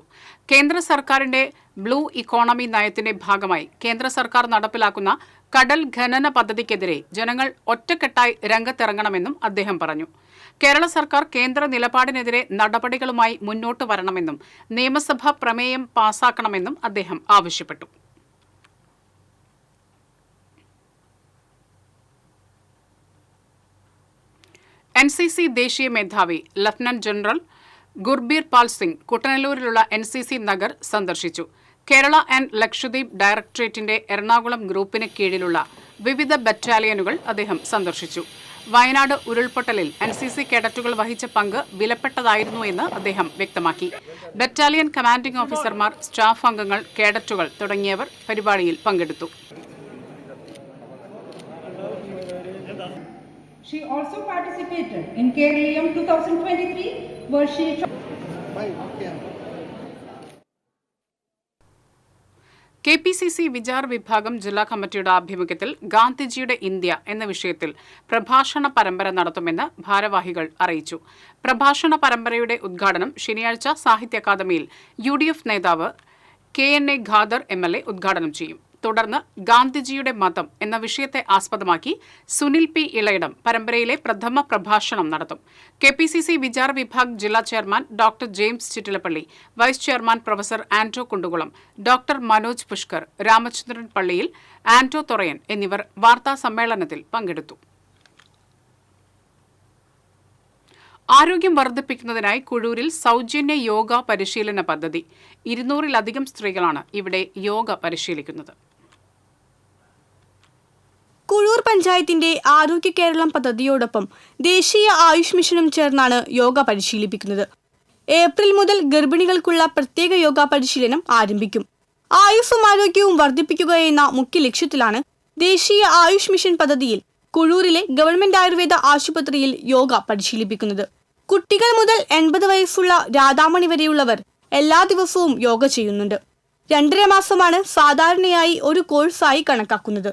കേന്ദ്ര സർക്കാരിന്റെ ബ്ലൂ ഇക്കോണമി നയത്തിന്റെ ഭാഗമായി കേന്ദ്ര സർക്കാർ നടപ്പിലാക്കുന്ന കടൽ ഖനന പദ്ധതിക്കെതിരെ ജനങ്ങൾ ഒറ്റക്കെട്ടായി രംഗത്തിറങ്ങണമെന്നും അദ്ദേഹം പറഞ്ഞു. കേരള സർക്കാർ കേന്ദ്ര നിലപാടിനെതിരെ നടപടികളുമായി മുന്നോട്ട് വരണമെന്നും നിയമസഭാ പ്രമേയം പാസാക്കണമെന്നും അദ്ദേഹം ആവശ്യപ്പെട്ടു. NCC ദേശീയ മേധാവി ലഫ്റ്റനന്റ് ജനറൽ ഗുർബീർ പാൽ സിംഗ് കുട്ടനല്ലൂരിലുള്ള NCC നഗർ സന്ദർശിച്ചു. കേരള ആൻഡ് ലക്ഷദ്വീപ് ഡയറക്ടറേറ്റിന്റെ എറണാകുളം ഗ്രൂപ്പിന് കീഴിലുള്ള വിവിധ ബറ്റാലിയനുകൾ അദ്ദേഹം സന്ദർശിച്ചു. വയനാട് ഉരുൾപൊട്ടലിൽ NCC കേഡറ്റുകൾ വഹിച്ച പങ്ക് വിലപ്പെട്ടതായിരുന്നു എന്ന് അദ്ദേഹം വ്യക്തമാക്കി. ബറ്റാലിയൻ കമാൻഡിംഗ് ഓഫീസർമാർ, സ്റ്റാഫ് അംഗങ്ങൾ, കേഡറ്റുകൾ തുടങ്ങിയവർ പരിപാടിയിൽ പങ്കെടുത്തു. She also participated in Kerala 2023 where she KPCC Vichar വിഭാഗം ജില്ലാ കമ്മിറ്റിയുടെ ആഭിമുഖ്യത്തിൽ ഗാന്ധിജിയുടെ ഇന്ത്യ എന്ന വിഷയത്തിൽ പ്രഭാഷണ പരമ്പര നടത്തുമെന്ന് ഭാരവാഹികൾ അറിയിച്ചു. പ്രഭാഷണ പരമ്പരയുടെ ഉദ്ഘാടനം ശനിയാഴ്ച സാഹിത്യ അക്കാദമിയിൽ UDF നേതാവ് KNA ഖാദർ MLA ഉദ്ഘാടനം ചെയ്യും. തുടർന്ന് ഗാന്ധിജിയുടെ മതം എന്ന വിഷയത്തെ ആസ്പദമാക്കി സുനിൽ P. ഇളയിടം പരമ്പരയിലെ പ്രഥമ പ്രഭാഷണം നടത്തും. KPCC വിചാർ വിഭാഗ് ജില്ലാ chairman doctor James Chittilappally, vice chairman professor Anto Kundukulam, doctor Manoj Pushkar, Ramachandran Palliyil, Anto Thorayan എന്നിവർ വാർത്താ സമ്മേളനത്തിൽ പങ്കെടുത്തു. ആരോഗ്യം വർദ്ധിപ്പിക്കുന്നതിനായി കുഴൂരിൽ സൗജന്യ യോഗ പരിശീലന പദ്ധതി. 200-ലധികം സ്ത്രീകളാണ് ഇവിടെ യോഗ പരിശീലിക്കുന്നത്. കുഴൂർ പഞ്ചായത്തിന്റെ ആരോഗ്യ കേരളം പദ്ധതിയോടൊപ്പം ദേശീയ ആയുഷ് മിഷനും ചേർന്നാണ് യോഗ പരിശീലിപ്പിക്കുന്നത്. ഏപ്രിൽ മുതൽ ഗർഭിണികൾക്കുള്ള പ്രത്യേക യോഗ പരിശീലനം ആരംഭിക്കും. ആയുസ്സും ആരോഗ്യവും വർദ്ധിപ്പിക്കുക എന്ന മുഖ്യ ലക്ഷ്യത്തിലാണ് ദേശീയ ആയുഷ് മിഷൻ പദ്ധതിയിൽ കുഴൂരിലെ ഗവൺമെന്റ് ആയുർവേദ ആശുപത്രിയിൽ യോഗ പരിശീലിപ്പിക്കുന്നത്. കുട്ടികൾ മുതൽ 80 വയസ്സുള്ള രാധാമണി വരെയുള്ളവർ എല്ലാ ദിവസവും യോഗ ചെയ്യുന്നുണ്ട്. 2.5 മാസമാണ് സാധാരണയായി ഒരു കോഴ്സായി കണക്കാക്കുന്നത്.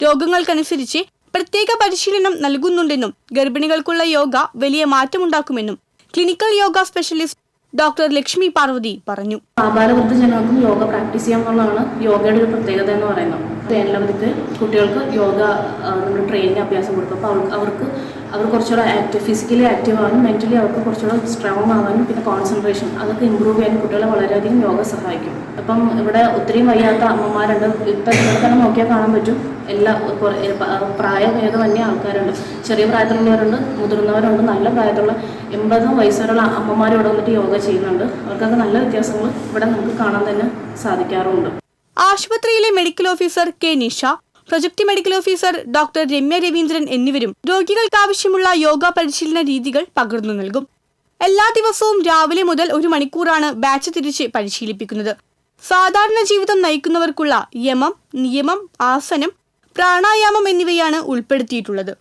രോഗങ്ങൾക്കനുസരിച്ച് പ്രത്യേക പരിശീലനം നൽകുന്നുണ്ടെന്നും ഗർഭിണികൾക്കുള്ള യോഗ വലിയ മാറ്റമുണ്ടാക്കുമെന്നും clinical yoga specialist doctor Lakshmi Parvathi പറഞ്ഞു. ആബാലവൃദ്ധ ജനങ്ങൾക്കും യോഗ പ്രാക്ടീസ് ചെയ്യാമെന്നുള്ളതാണ് യോഗയുടെ ഒരു പ്രത്യേകത എന്ന് പറയുന്നത്. വേനലവധിക്ക് കുട്ടികൾക്ക് യോഗ നമ്മൾ ട്രെയിനിങ് അഭ്യാസം കൊടുക്കും. അപ്പോൾ അവർക്ക് അവർ കുറച്ചുകൂടെ ഫിസിക്കലി ആക്റ്റീവ് ആവാനും മെൻ്റലി അവർക്ക് കുറച്ചുകൂടെ സ്ട്രോങ് ആവാനും പിന്നെ കോൺസെൻട്രേഷൻ അതൊക്കെ ഇമ്പ്രൂവ് ചെയ്യാനും കുട്ടികളെ വളരെയധികം യോഗ സഹായിക്കും. അപ്പം ഇവിടെ ഒത്തിരി വയ്യാത്ത അമ്മമാരുണ്ട്. ഇപ്പം ഇവിടെ തന്നെ നോക്കിയാൽ കാണാൻ പറ്റും. എല്ലാ പ്രായഭേദമന്യേ ആൾക്കാരുണ്ട്. ചെറിയ പ്രായത്തിലുള്ളവരുണ്ട്, മുതിർന്നവരുണ്ട്, നല്ല പ്രായത്തിലുള്ള 80 വയസ്സ് വരെയുള്ള അമ്മമാർ ഇവിടെ വന്നിട്ട് യോഗ ചെയ്യുന്നുണ്ട്. അവർക്കൊക്കെ നല്ല വ്യത്യാസങ്ങൾ ഇവിടെ നമുക്ക് കാണാൻ തന്നെ സാധിക്കാറുണ്ട്. ആശുപത്രിയിലെ medical officer K Nisha, project medical officer doctor Ramya Raveendran എന്നിവരും രോഗികൾക്കാവശ്യമുള്ള യോഗ പരിശീലന രീതികൾ പകർന്നു നൽകും. എല്ലാ ദിവസവും രാവിലെ മുതൽ 1 മണിക്കൂറാണ് ബാച്ച് തിരിച്ച് പരിശീലിപ്പിക്കുന്നത്. സാധാരണ ജീവിതം നയിക്കുന്നവർക്കുള്ള യമം, നിയമം, ആസനം, പ്രാണായാമം എന്നിവയാണ് ഉൾപ്പെടുത്തിയിട്ടുള്ളത്.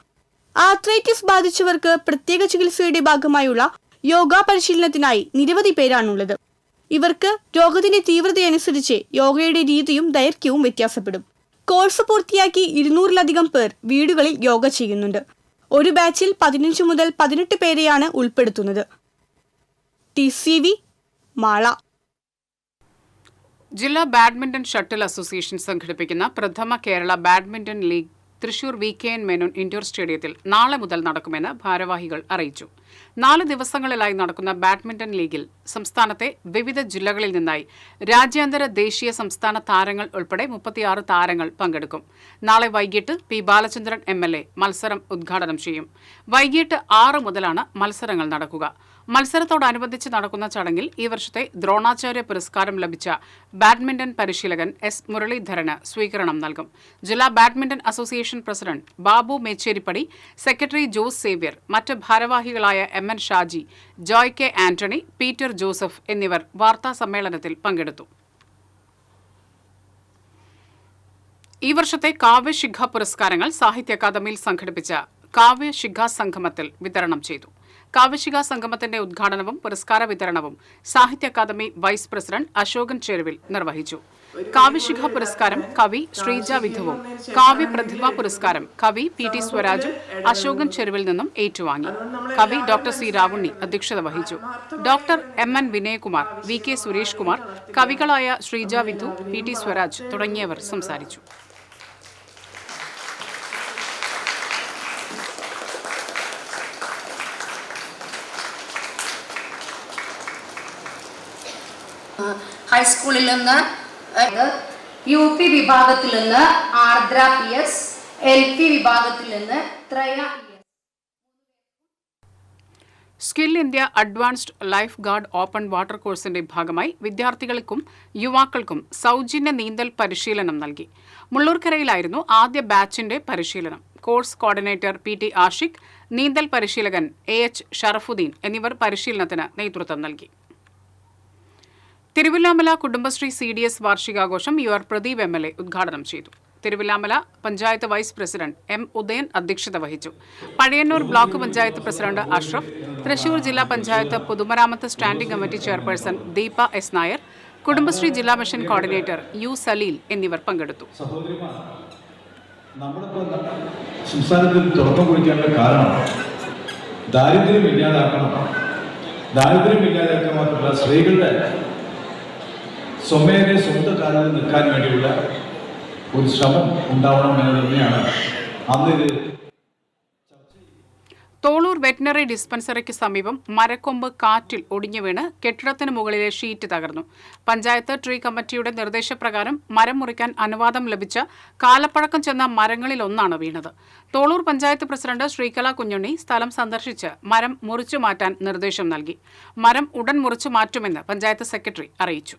ആർത്രൈറ്റിസ് ബാധിച്ചവർക്ക് പ്രത്യേക ചികിത്സയുടെ ഭാഗമായുള്ള യോഗ പരിശീലനത്തിനായി നിരവധി പേരാണുള്ളത്. ഇവർക്ക് രോഗത്തിന്റെ തീവ്രതയനുസരിച്ച് യോഗയുടെ രീതിയും ദൈർഘ്യവും വ്യത്യാസപ്പെടും. കോഴ്സ് പൂർത്തിയാക്കി 200-ലധികം പേർ വീടുകളിൽ യോഗ ചെയ്യുന്നുണ്ട്. ഒരു ബാച്ചിൽ 15 മുതൽ 18 പേരെയാണ് ഉൾപ്പെടുത്തുന്നത്. TCV മാള. ജില്ലാ ബാഡ്മിന്റൺ ഷട്ടിൽ അസോസിയേഷൻ സംഘടിപ്പിക്കുന്ന പ്രഥമ Kerala badminton league Thrissur VKN Menon indoor സ്റ്റേഡിയത്തിൽ നാളെ മുതൽ നടക്കുമെന്ന് ഭാരവാഹികൾ അറിയിച്ചു. 4 ദിവസങ്ങളിലായി നടക്കുന്ന ബാഡ്മിന്റൺ ലീഗിൽ സംസ്ഥാനത്തെ വിവിധ ജില്ലകളിൽ നിന്നായി രാജ്യാന്തര, ദേശീയ, സംസ്ഥാന താരങ്ങൾ ഉൾപ്പെടെ 36 താരങ്ങൾ പങ്കെടുക്കും. നാളെ വൈകിട്ട് P. ബാലചന്ദ്രൻ MLA മത്സരം ഉദ്ഘാടനം ചെയ്യും. വൈകിട്ട് 6 മുതലാണ് മത്സരങ്ങൾ നടക്കുക. മത്സരത്തോടനുബന്ധിച്ച് നടക്കുന്ന ചടങ്ങിൽ ഈ വർഷത്തെ ദ്രോണാചാര്യ പുരസ്കാരം ലഭിച്ച ബാഡ്മിന്റൺ പരിശീലകൻ S. മുരളീധരന് സ്വീകരണം നൽകും. ജില്ലാ badminton association president Babu Mecheripadi, secretary Jose Xavier, മറ്റ് ഭാരവാഹികളായ MN ഷാജി, ജോയ് K. ആന്റണി, പീറ്റർ ജോസഫ് എന്നിവർ വാർത്താ സമ്മേളനത്തിൽ പങ്കെടുത്തു. ഈ വർഷത്തെ കാവ്യശിഖ പുരസ്കാരങ്ങൾ സാഹിത്യ അക്കാദമിയിൽ സംഘടിപ്പിച്ച കാവ്യശിഖ സംഗമത്തിൽ വിതരണം ചെയ്തു. കാവ്യശിഖ സംഗമത്തിന്റെ ഉദ്ഘാടനവും പുരസ്കാര വിതരണവും സാഹിത്യ അക്കാദമി വൈസ് പ്രസിഡന്റ് അശോകൻ ചെരുവിൽ നിർവഹിച്ചു. കാവ്യശിഖ പുരസ്കാരം കവി ശ്രീജ വിധുവും, കാവ്യപ്രതിഭ പുരസ്കാരം കവി PT സ്വരാജും അശോകൻ ചെരുവിൽ നിന്നും ഏറ്റുവാങ്ങി. കവി ഡോക്ടർ C. രാവുണ്ണി അധ്യക്ഷത വഹിച്ചു. Doctor MN Vinayakumar, VK Suresh Kumar, കവികളായ ശ്രീജ വിധു, PT സ്വരാജ് തുടങ്ങിയവർ സംസാരിച്ചു. ഹൈസ്കൂളിൽ നിന്ന് UP വിഭാഗത്തിൽ നിന്ന് ആർദ്ര PS, LP വിഭാഗത്തിൽ നിന്ന് Thraya. Skill India advanced lifeguard open water കോഴ്സിന്റെ ഭാഗമായി വിദ്യാർത്ഥികൾക്കും യുവാക്കൾക്കും സൗജന്യ നീന്തൽ പരിശീലനം നൽകി. മുള്ളൂർക്കരയിലായിരുന്നു ആദ്യ ബാച്ചിന്റെ പരിശീലനം. കോഴ്സ് കോർഡിനേറ്റർ PT ആഷിഖ്, നീന്തൽ പരിശീലകൻ AH ഷറഫുദ്ദീൻ എന്നിവർ പരിശീലനത്തിന് നേതൃത്വം നൽകി. Thiruvilwamala Kudumbashree CDS വാർഷികാഘോഷം UR Pradeep MLA ഉദ്ഘാടനം ചെയ്തു. Thiruvilwamala panchayat vice president M. Udayan അധ്യക്ഷത വഹിച്ചു. പഴയന്നൂർ ബ്ലോക്ക് പഞ്ചായത്ത് പ്രസിഡന്റ് അഷ്റഫ്, തൃശൂർ ജില്ലാ പഞ്ചായത്ത് പൊതുമരാമത്ത് standing committee chairperson Deepa S. Nair, Kudumbashree ജില്ലാ മിഷൻ കോർഡിനേറ്റർ U. സലീൽ എന്നിവർ പങ്കെടുത്തു. സംസ്ഥാനത്തിൽ തുടക്കം കുറിക്കാനുള്ള കാരണം ദാരിദ്ര്യം ഇല്ലാതാക്കണം. ദാരിദ്ര്യം ഇല്ലാതാക്കാൻ മാത്രമല്ല, സ്ത്രീകളുടെ സ്വമേധ സ്വന്തം കാലിൽ നിൽക്കാൻ വേണ്ടിയുള്ള ഒരു ശ്രമം ഉണ്ടാവണം എന്ന് തന്നെയാണ് അന്ന് ഇത്. തോളൂർ വെറ്റിനറി ഡിസ്പെൻസറിക്ക് സമീപം മരക്കൊമ്പ് കാറ്റിൽ ഒടിഞ്ഞു വീണ് കെട്ടിടത്തിന് മുകളിലെ ഷീറ്റ് തകർന്നു. പഞ്ചായത്ത് ട്രീ കമ്മിറ്റിയുടെ നിർദ്ദേശപ്രകാരം മരം മുറിക്കാൻ അനുവാദം ലഭിച്ച കാലപ്പഴക്കം ചെന്ന മരങ്ങളിലൊന്നാണ് വീണത്. തോളൂർ പഞ്ചായത്ത് പ്രസിഡന്റ് ശ്രീകല കുഞ്ഞുണ്ണി സ്ഥലം സന്ദർശിച്ച് മരം മുറിച്ചു മാറ്റാൻ നിർദ്ദേശം നൽകി. മരം ഉടൻ മുറിച്ചു മാറ്റുമെന്ന് പഞ്ചായത്ത് സെക്രട്ടറി അറിയിച്ചു.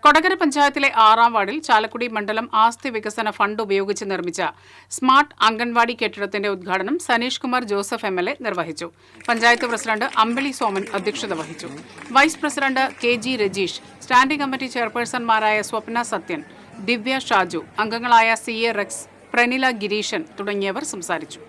കൊടകര പഞ്ചായത്തിലെ 6ാം വാർഡിൽ ചാലക്കുടി മണ്ഡലം ആസ്തി വികസന ഫണ്ട് ഉപയോഗിച്ച് നിർമ്മിച്ച സ്മാർട്ട് അംഗൻവാടി കെട്ടിടത്തിന്റെ ഉദ്ഘാടനം സനീഷ് കുമാർ ജോസഫ് MLA നിർവഹിച്ചു. പഞ്ചായത്ത് പ്രസിഡന്റ് അമ്പിളി സോമൻ അധ്യക്ഷത വഹിച്ചു. Vice president KG Rajeesh, standing committee ചെയർപേഴ്സൺമാരായ സ്വപ്ന സത്യൻ, ദിവ്യ ഷാജു, അംഗങ്ങളായ CA റെക്സ്, പ്രനില ഗിരീശൻ തുടങ്ങിയവർ സംസാരിച്ചു.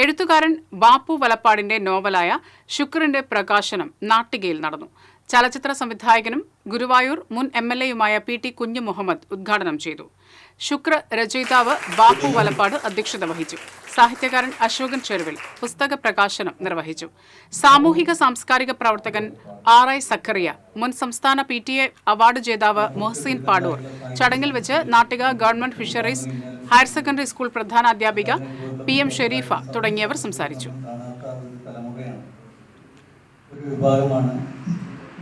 എഴുത്തുകാരൻ ബാപ്പു വലപ്പാടിന്റെ നോവലായ ശുക്രന്റെ പ്രകാശനം നാട്ടികയിൽ നടന്നു. ചലച്ചിത്ര സംവിധായകനും ഗുരുവായൂർ മുൻ MLA-യുമായ PT കുഞ്ഞു മുഹമ്മദ് ഉദ്ഘാടനം ചെയ്തു. ശുക്ര രചയിതാവ് ബാപ്പു വലപ്പാട് അധ്യക്ഷത വഹിച്ചു. സാഹിത്യകാരൻ അശോകൻ ചെരുവിൽ പുസ്തക പ്രകാശനം നിർവഹിച്ചു. സാമൂഹിക സാംസ്കാരിക പ്രവർത്തകൻ RI സക്കറിയ, മുൻ സംസ്ഥാന PTA അവാർഡ് ജേതാവ് മൊഹ്സീൻ പാടൂർ ചടങ്ങിൽ വെച്ച് Nattika government fisheries higher secondary school പ്രധാനാധ്യാപിക PM ഷെരീഫ തുടങ്ങിയവർ സംസാരിച്ചു.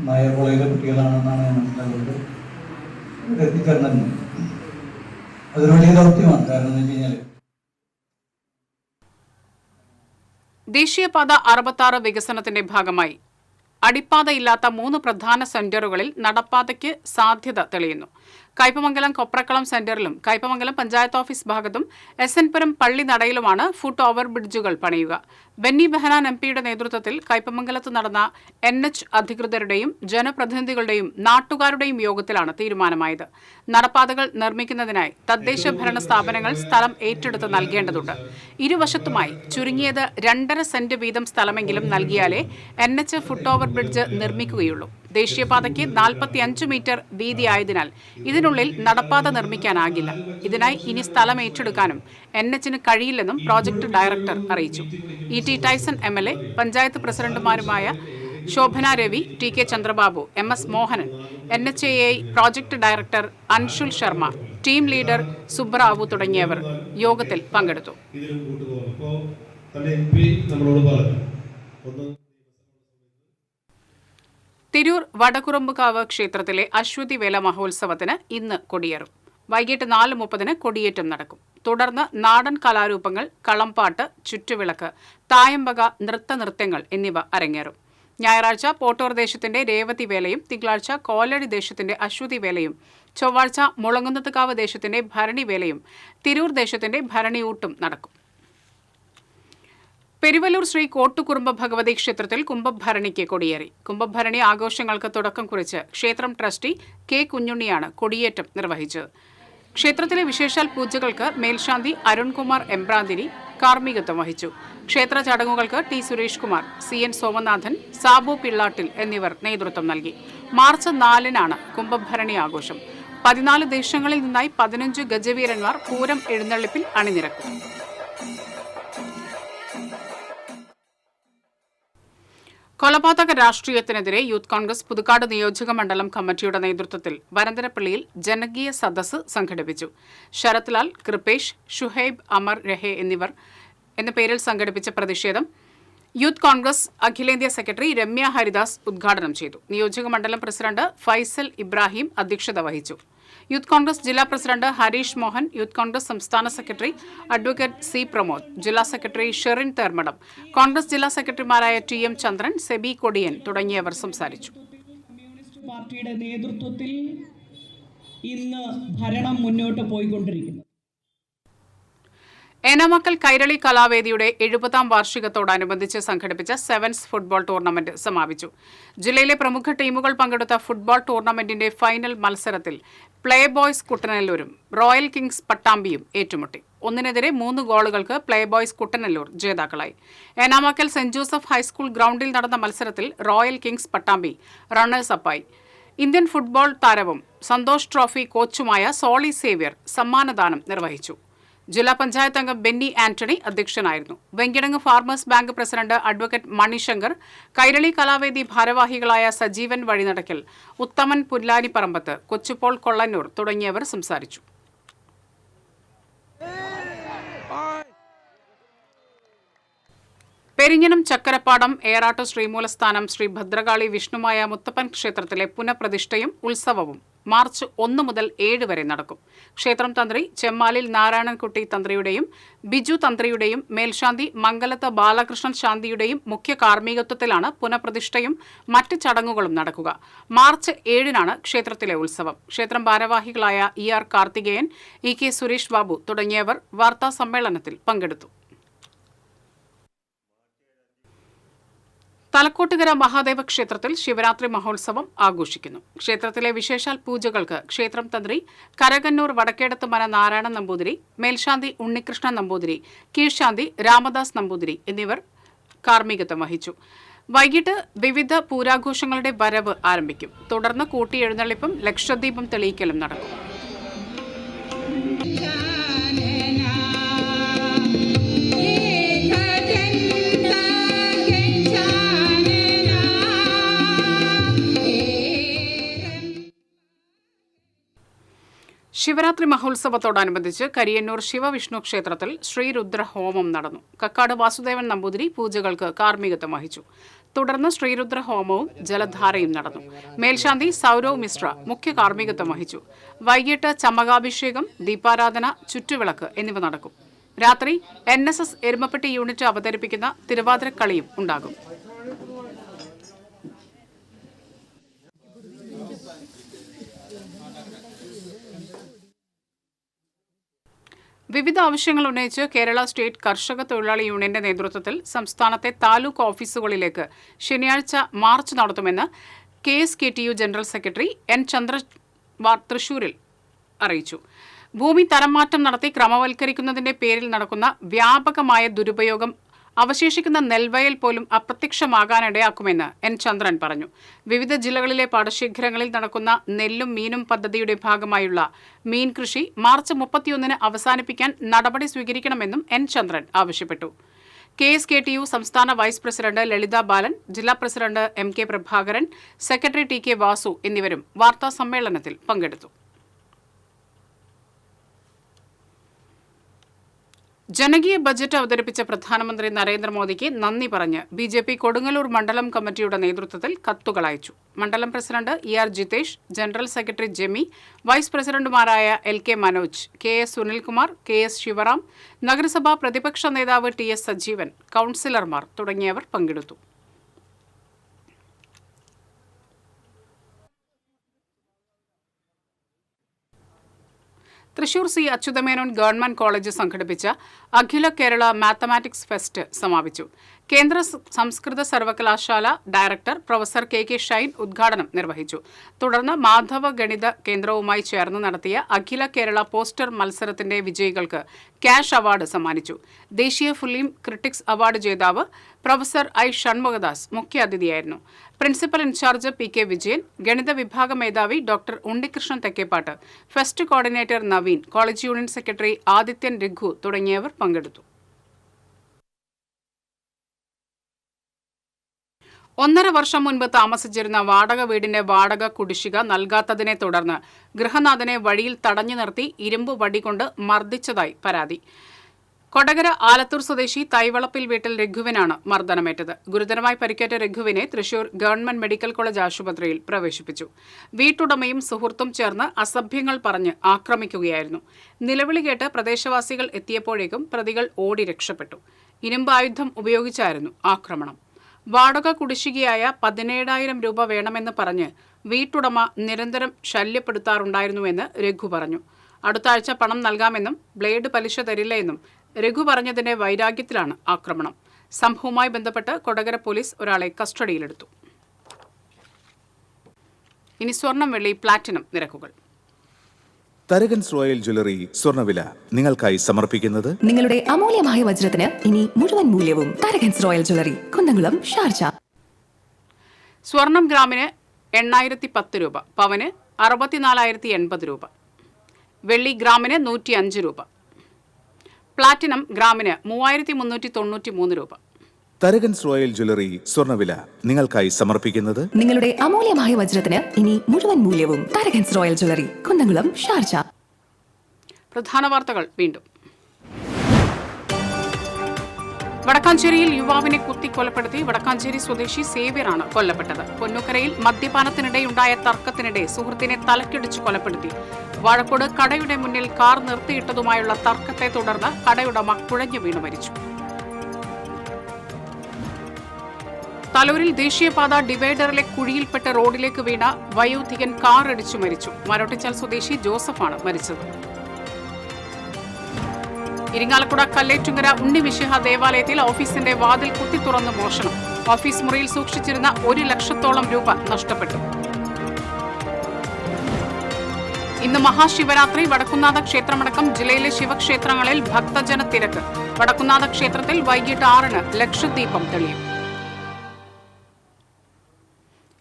നായർ കോളേജിലെ കുട്ടികളാണെന്നാണ് ഞാൻ മനസ്സിലാക്കുന്നത്. എത്തിച്ചേർന്നത് അതൊരു വലിയ ദൗത്യമാണ്. കാരണം എന്ന് വെച്ച് കഴിഞ്ഞാൽ ദേശീയപാത 66 വികസനത്തിന്റെ ഭാഗമായി അടിപ്പാതയില്ലാത്ത 3 പ്രധാന സെന്ററുകളിൽ നടപ്പാതയ്ക്ക് സാധ്യത തെളിയുന്നു. കയ്പമംഗലം കൊപ്രക്കളം സെന്ററിലും കയ്പമംഗലം പഞ്ചായത്ത് ഓഫീസ് ഭാഗത്തും SN പുരം പള്ളി നടയിലുമാണ് ഫുട് ഓവർ ബ്രിഡ്ജുകൾ പണിയുക. ബെന്നി ബെഹനാൻ MP-യുടെ നേതൃത്വത്തിൽ കയ്പമംഗലത്ത് നടന്ന NH അധികൃതരുടെയും ജനപ്രതിനിധികളുടെയും നാട്ടുകാരുടെയും യോഗത്തിലാണ് തീരുമാനമായത്. നടപ്പാതകൾ നിർമ്മിക്കുന്നതിനായി തദ്ദേശ ഭരണ സ്ഥാപനങ്ങൾ സ്ഥലം ഏറ്റെടുത്ത് നൽകേണ്ടതുണ്ട്. ഇരുവശത്തുമായി ചുരുങ്ങിയത് 2.5 സെന്റ് വീതം സ്ഥലമെങ്കിലും നൽകിയാലേ NH ഫുട് ഓവർ ബ്രിഡ്ജ് നിർമ്മിക്കുകയുള്ളൂ. ദേശീയപാതയ്ക്ക് 45 മീറ്റർ വീതിയായതിനാൽ ഇതിനുള്ളിൽ നടപ്പാത നിർമ്മിക്കാനാകില്ല. ഇതിനായി ഇനി സ്ഥലം ഏറ്റെടുക്കാനും NH-ന് കഴിയില്ലെന്നും പ്രോജക്ട് ഡയറക്ടർ അറിയിച്ചു. E.T. ടൈസൺ MLA, പഞ്ചായത്ത് പ്രസിഡന്റുമാരുമായ Shobhana Ravi, TK Chandrababu, MS Mohanan, NHAI project director Anshul Sharma, team leader Subrao തുടങ്ങിയവർ യോഗത്തിൽ പങ്കെടുത്തു. തിരൂർ വടക്കുറമ്പുകാവ് ക്ഷേത്രത്തിലെ അശ്വതി വേല മഹോത്സവത്തിന് ഇന്ന് കൊടിയേറും. വൈകിട്ട് 4:30 കൊടിയേറ്റം നടക്കും. തുടർന്ന് നാടൻ കലാരൂപങ്ങൾ, കളംപാട്ട്, ചുറ്റുവിളക്ക്, തായമ്പക, നൃത്തനൃത്യങ്ങൾ എന്നിവ അരങ്ങേറും. ഞായറാഴ്ച പോട്ടൂർ ദേശത്തിന്റെ രേവതി വേലയും തിങ്കളാഴ്ച കോലടി ദേശത്തിന്റെ അശ്വതി വേലയും ചൊവ്വാഴ്ച മുളങ്ങുന്നത്തുകാവ് ദേശത്തിന്റെ ഭരണി വേലയും തിരൂർ ദേശത്തിന്റെ ഭരണിയൂട്ടും നടക്കും. പെരുവല്ലൂർ ശ്രീ കോട്ടുകുറുമ്പ ഭഗവതി ക്ഷേത്രത്തിൽ കുംഭഭരണിക്ക് കൊടിയേറി. കുംഭഭരണി ആഘോഷങ്ങൾക്ക് തുടക്കം കുറിച്ച് ക്ഷേത്രം ട്രസ്റ്റി K. കുഞ്ഞുണ്ണിയാണ് കൊടിയേറ്റം നിർവഹിച്ചത്. ക്ഷേത്രത്തിലെ വിശേഷാൽ പൂജകൾക്ക് മേൽശാന്തി അരുൺകുമാർ എംബ്രാന്തിരി കാർമ്മികത്വം വഹിച്ചു. ക്ഷേത്ര ചടങ്ങുകൾക്ക് T. സുരേഷ് കുമാർ, CN സോമനാഥൻ, സാബു പിള്ളാട്ടിൽ എന്നിവർ നേതൃത്വം നൽകി. മാർച്ച് 4-നാണ് കുംഭഭരണി ആഘോഷം. 14 ദേശങ്ങളിൽ നിന്നായി 15 ഗജവീരന്മാർ പൂരം എഴുന്നള്ളിപ്പിൽ അണിനിരക്കും. കൊലപാതക രാഷ്ട്രീയത്തിനെതിരെ യൂത്ത് കോൺഗ്രസ് പുതുക്കാട് നിയോജക മണ്ഡലം കമ്മിറ്റിയുടെ നേതൃത്വത്തിൽ വരന്തരപ്പള്ളിയിൽ ജനകീയ സദസ്സ് സംഘടിപ്പിച്ചു. ശരത് ലാൽ, കൃപേഷ്, ഷുഹൈബ്, അമർ രഹെ എന്നിവർ എന്ന പേരിൽ സംഘടിപ്പിച്ച പ്രതിഷേധം യൂത്ത് കോൺഗ്രസ് അഖിലേന്ത്യാ സെക്രട്ടറി രമ്യ ഹരിദാസ് ഉദ്ഘാടനം ചെയ്തു. നിയോജക മണ്ഡലം പ്രസിഡന്റ് ഫൈസൽ ഇബ്രാഹിം അധ്യക്ഷത വഹിച്ചു. യൂത്ത് കോൺഗ്രസ് ജില്ലാ പ്രസിഡന്റ് ഹരീഷ് മോഹൻ, യൂത്ത് കോൺഗ്രസ് സംസ്ഥാന സെക്രട്ടറി അഡ്വക്കേറ്റ് C. പ്രമോദ്, ജില്ലാ സെക്രട്ടറി ഷെറിൻ തേർമടം, കോൺഗ്രസ് ജില്ലാ സെക്രട്ടറിമാരായ TM ചന്ദ്രൻ, സെബി കൊടിയൻ തുടങ്ങിയവർ സംസാരിച്ചു. കമ്മ്യൂണിസ്റ്റ് പാർട്ടിയുടെ നേതൃത്വത്തിൽ ഇന്ന് ഭരണം മുന്നോട്ട് പോയിക്കൊണ്ടിരിക്കുന്നു. ഏനാമക്കൽ കൈരളി കലാവേദിയുടെ 70ാം വാർഷികത്തോടനുബന്ധിച്ച് സംഘടിപ്പിച്ച സെവൻസ് ഫുട്ബോൾ ടൂർണമെന്റ് സമാപിച്ചു. ജില്ലയിലെ പ്രമുഖ ടീമുകൾ പങ്കെടുത്ത ഫുട്ബോൾ ടൂർണമെന്റിന്റെ ഫൈനൽ മത്സരത്തിൽ പ്ലേ ബോയ്സ് കുട്ടനല്ലൂരും റോയൽ കിങ്സ് പട്ടാമ്പിയും ഏറ്റുമുട്ടി. 1-3 ഗോളുകൾക്ക് പ്ലേ ബോയ്സ് കുട്ടനല്ലൂർ ജേതാക്കളായി. ഏനാമക്കൽ സെന്റ് ജോസഫ് ഹൈസ്കൂൾ ഗ്രൗണ്ടിൽ നടന്ന മത്സരത്തിൽ റോയൽ കിങ്സ് പട്ടാമ്പി റണ്ണേഴ്സ് അപ്പായി. ഇന്ത്യൻ ഫുട്ബോൾ താരവും സന്തോഷ് ട്രോഫി കോച്ചുമായ സോളി സേവ്യർ സമ്മാനദാനം നിർവഹിച്ചു. ജില്ലാ പഞ്ചായത്ത് അംഗം ബെന്നി ആന്റണി അധ്യക്ഷനായിരുന്നു. Venkitangu farmers bank president advocate Manishankar, Kairali Kalavedi ഭാരവാഹികളായ സജീവൻ വഴിനടക്കൽ, ഉത്തമൻ പുല്ലാനിപ്പറമ്പത്ത്, കൊച്ചുപോൾ കൊള്ളന്നൂർ തുടങ്ങിയവർ സംസാരിച്ചു. പെരിഞ്ഞനം ചക്കരപ്പാടം ഏറാട്ട് ശ്രീമൂലസ്ഥാനം ശ്രീ ഭദ്രകാളി വിഷ്ണുമായ മുത്തപ്പൻ ക്ഷേത്രത്തിലെ പുനഃപ്രതിഷ്ഠയും ഉത്സവവും മാർച്ച് 1 മുതൽ 7 വരെ നടക്കും. ക്ഷേത്രം തന്ത്രി ചെമ്മാലിൽ നാരായണൻകുട്ടി തന്ത്രിയുടെയും ബിജു തന്ത്രിയുടെയും മേൽശാന്തി മംഗലത്ത് ബാലകൃഷ്ണൻ ശാന്തിയുടെയും മുഖ്യ കാർമ്മികത്വത്തിലാണ് പുനഃപ്രതിഷ്ഠയും മറ്റ് ചടങ്ങുകളും നടക്കുക. മാർച്ച് 7-നാണ് ക്ഷേത്രത്തിലെ ഉത്സവം. ക്ഷേത്രം ഭാരവാഹികളായ ER കാർത്തികേയൻ, EK സുരേഷ് ബാബു തുടങ്ങിയവർ വാർത്താ സമ്മേളനത്തിൽ പങ്കെടുത്തു. തലക്കോട്ടുകര മഹാദേവ ക്ഷേത്രത്തിൽ ശിവരാത്രി മഹോത്സവം ആഘോഷിക്കുന്നു. ക്ഷേത്രത്തിലെ വിശേഷാൽ പൂജകൾക്ക് ക്ഷേത്രം തന്ത്രി കരകന്നൂർ വടക്കേടത്ത് മന നാരായണൻ നമ്പൂതിരി, മേൽശാന്തി ഉണ്ണികൃഷ്ണൻ നമ്പൂതിരി, കീഴ്ശാന്തി രാമദാസ് നമ്പൂതിരി എന്നിവർ കാർമ്മികത്വം വഹിച്ചു. വൈകിട്ട് വിവിധ പൂരാഘോഷങ്ങളുടെ വരവ് ആരംഭിക്കും. തുടർന്ന് കൂട്ടിയെഴുന്നള്ളിപ്പും ലക്ഷദ്വീപം തെളിയിക്കലും നടക്കും. ശിവരാത്രി മഹോത്സവത്തോടനുബന്ധിച്ച് കരിയന്നൂർ ശിവവിഷ്ണു ക്ഷേത്രത്തിൽ ശ്രീരുദ്ര ഹോമം നടന്നു. കക്കാട് വാസുദേവൻ നമ്പൂതിരി പൂജകൾക്ക് കാർമ്മികത്വം വഹിച്ചു. തുടർന്ന് ശ്രീരുദ്ര ഹോമവും ജലധാരയും നടന്നു. മേൽശാന്തി സൗരവ് മിശ്ര മുഖ്യ കാർമ്മികത്വം വഹിച്ചു. വൈകിട്ട് ചമകാഭിഷേകം, ദീപാരാധന, ചുറ്റുവിളക്ക് എന്നിവ നടക്കും. രാത്രി NSS എരുമപ്പെട്ടി യൂണിറ്റ് അവതരിപ്പിക്കുന്ന തിരുവാതിരക്കളിയും ഉണ്ടാകും. വിവിധ ആവശ്യങ്ങൾ ഉന്നയിച്ച് കേരള സ്റ്റേറ്റ് കർഷക തൊഴിലാളി യൂണിയന്റെ നേതൃത്വത്തിൽ സംസ്ഥാനത്തെ താലൂക്ക് ഓഫീസുകളിലേക്ക് ശനിയാഴ്ച മാർച്ച് നടത്തുമെന്ന് KSKTU ജനറൽ സെക്രട്ടറി N. ചന്ദ്രവാർ തൃശൂരിൽ അറിയിച്ചു. ഭൂമി തരംമാറ്റം നടത്തി ക്രമവൽക്കരിക്കുന്നതിന്റെ പേരിൽ നടക്കുന്ന വ്യാപകമായ ദുരുപയോഗം അവശേഷിക്കുന്ന നെൽവയൽ പോലും അപ്രത്യക്ഷമാകാനിടയാക്കുമെന്ന് N. ചന്ദ്രൻ പറഞ്ഞു. വിവിധ ജില്ലകളിലെ പാടശേഖരങ്ങളിൽ നടക്കുന്ന നെല്ലും മീനും പദ്ധതിയുടെ ഭാഗമായുള്ള മീൻ കൃഷി മാർച്ച് 31-ന് അവസാനിപ്പിക്കാൻ നടപടി സ്വീകരിക്കണമെന്നും N. ചന്ദ്രൻ ആവശ്യപ്പെട്ടു. KSKTU സംസ്ഥാന വൈസ് പ്രസിഡന്റ് ലളിത ബാലൻ, ജില്ലാ president MK Prabhakaran, secretary TK Vasu എന്നിവരും വാർത്താ സമ്മേളനത്തിൽ പങ്കെടുത്തു. ജനകീയ ബജറ്റ് അവതരിപ്പിച്ച പ്രധാനമന്ത്രി നരേന്ദ്രമോദിക്ക് നന്ദി പറഞ്ഞ് BJP കൊടുങ്ങല്ലൂർ മണ്ഡലം കമ്മിറ്റിയുടെ നേതൃത്വത്തിൽ കത്തുകൾ അയച്ചു. മണ്ഡലം president ER Jithesh, general secretary Jemi, vice പ്രസിഡന്റുമാരായ LK Manoj, KS Sunilkumar, KS Sivaram, നഗരസഭാ പ്രതിപക്ഷ നേതാവ് TS സജീവൻ, കൌൺസിലർമാർ തുടങ്ങിയവർ പങ്കെടുത്തു. Thrissur C. Achuthamenon government college സംഘടിപ്പിച്ച അഖില കേരള മാത്തമാറ്റിക്സ് ഫെസ്റ്റ് സമാപിച്ചു. കേന്ദ്ര സംസ്കൃത സർവകലാശാല ഡയറക്ടർ പ്രൊഫസർ KK ഷൈൻ ഉദ്ഘാടനം നിർവഹിച്ചു. തുടർന്ന് മാധവ ഗണിത കേന്ദ്രവുമായി ചേർന്ന് നടത്തിയ അഖില കേരള പോസ്റ്റർ മത്സരത്തിന്റെ വിജയികൾക്ക് ക്യാഷ് അവാർഡ് സമ്മാനിച്ചു. ദേശീയ ഫിലിം ക്രിട്ടിക്സ് അവാർഡ് ജേതാവ് പ്രൊഫസർ I. ഷൺമുഖദാസ് മുഖ്യാതിഥിയായിരുന്നു. പ്രിൻസിപ്പൽ ഇൻചാർജ് PK വിജയൻ, ഗണിത വിഭാഗ മേധാവി doctor Unnikrishnan Thekkepat, fest coordinator Naveen, college union secretary Adithyan Raghu തുടങ്ങിയവർ പങ്കെടുത്തു. 1.5 വർഷം മുൻപ് താമസിച്ചിരുന്ന വാടക വീടിന്റെ വാടക കുടിശ്ശിക നൽകാത്തതിനെ തുടർന്ന് ഗൃഹനാഥനെ വഴിയിൽ തടഞ്ഞു നിർത്തി ഇരുമ്പ് വടികൊണ്ട് മർദ്ദിച്ചതായി പരാതി. കൊടകര ആലത്തൂർ സ്വദേശി തൈവളപ്പിൽ വീട്ടിൽ രഘുവിനാണ് മർദ്ദനമേറ്റത്. ഗുരുതരമായി പരിക്കേറ്റ രഘുവിനെ തൃശൂർ ഗവൺമെന്റ് മെഡിക്കൽ കോളേജ് ആശുപത്രിയിൽ പ്രവേശിപ്പിച്ചു. വീട്ടുടമയും സുഹൃത്തും ചേർന്ന് അസഭ്യങ്ങൾ പറഞ്ഞ് ആക്രമിക്കുകയായിരുന്നു. നിലവിളി കേട്ട് പ്രദേശവാസികൾ എത്തിയപ്പോഴേക്കും പ്രതികൾ ഓടി രക്ഷപ്പെട്ടു. ഇരുമ്പായുധം ഉപയോഗിച്ചായിരുന്നു ആക്രമണം. വാടക കുടിശ്ശികയായ 17,000 രൂപ വേണമെന്ന് പറഞ്ഞ് വീട്ടുടമ നിരന്തരം ശല്യപ്പെടുത്താറുണ്ടായിരുന്നുവെന്ന് രഘു പറഞ്ഞു. അടുത്ത ആഴ്ച പണം നൽകാമെന്നും ബ്ലേഡ് പലിശ തരില്ല എന്നും രഘു പറഞ്ഞതിന്റെ വൈരാഗ്യത്തിലാണ് ആക്രമണം. സംഭവവുമായി ബന്ധപ്പെട്ട് കൊടകര പോലീസ് ഒരാളെ കസ്റ്റഡിയിലെടുത്തു. ഇനി സ്വർണം, വെള്ളി, പ്ലാറ്റിനം നിരക്കുകൾ. തരകൻസ് റോയൽ ജ്വല്ലറി സ്വർണ്ണവില നിങ്ങൾക്കായി സമർപ്പിക്കുന്നത് നിങ്ങളുടെ അമൂല്യമായ വജ്രത്തിന് ഇനി മുഴുവൻ മൂല്യവും Tharakans royal jewellery, Kunnamkulam, Sharjah. സ്വർണം ഗ്രാമിന് 8,010 രൂപ, പവന് 64,080 രൂപ, വെള്ളി ഗ്രാമിന് 105 രൂപ, പ്ലാറ്റിനം ഗ്രാമിന് 3,393 രൂപ. തരകൻസ് റോയൽ ജ്വല്ലറി സ്വർണ്ണവില നിങ്ങൾക്കായി സമർപ്പിക്കുന്നത് നിങ്ങളുടെ അമൂല്യമായ വജ്രത്തിന് ഇനി മുഴുവൻ മൂല്യവും Tharakans royal jewellery, Kunnamkulam, Sharjah. പ്രധാന വാർത്തകൾ വീണ്ടും. വടക്കാഞ്ചേരിയിൽ യുവാവിനെ കുത്തിക്കൊലപ്പെടുത്തി വടക്കാഞ്ചേരി സ്വദേശി സേവ്യറാണ് കൊല്ലപ്പെട്ടത്. പൊന്നുക്കരയിൽ മദ്യപാനത്തിനിടെയുണ്ടായ തർക്കത്തിനിടെ സുഹൃത്തിനെ തലക്കിടിച്ച് കൊലപ്പെടുത്തി. വാഴക്കോട് കടയുടെ മുന്നിൽ കാർ നിർത്തിയിട്ടതുമായുള്ള തർക്കത്തെ തുടർന്ന് കടയുടമ കുഴഞ്ഞു വീണു മരിച്ചു. തലൂരിൽ ദേശീയപാത ഡിവൈഡറിലെ കുഴിയിൽപ്പെട്ട് റോഡിലേക്ക് വീണ വയോധികൻ കാർ ഇടിച്ചു മരിച്ചു. മരോട്ടിച്ചാൽ സ്വദേശി ജോസഫാണ് മരിച്ചത്. ഇരിങ്ങാലക്കുട കല്ലേറ്റുങ്കര ഉണ്ണിമിശിഹ ദേവാലയത്തിൽ ഓഫീസിന്റെ വാതിൽ കുത്തി തുറന്ന് മോഷണം. ഓഫീസ് മുറിയിൽ സൂക്ഷിച്ചിരുന്ന 1 ലക്ഷത്തോളം രൂപ നഷ്ടപ്പെട്ടു. ഇന്ന് മഹാശിവരാത്രി. വടക്കുന്നാഥ ക്ഷേത്രമടക്കം ജില്ലയിലെ ശിവക്ഷേത്രങ്ങളിൽ ഭക്തജന തിരക്ക്. വടക്കുന്നാഥ ക്ഷേത്രത്തിൽ വൈകിട്ട് 6-ന് ലക്ഷദ്വീപം തെളിയും.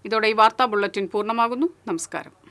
ഇതോടെ ഈ വാർത്താ ബുള്ളറ്റിൻ പൂർണ്ണമാകുന്നു. നമസ്കാരം.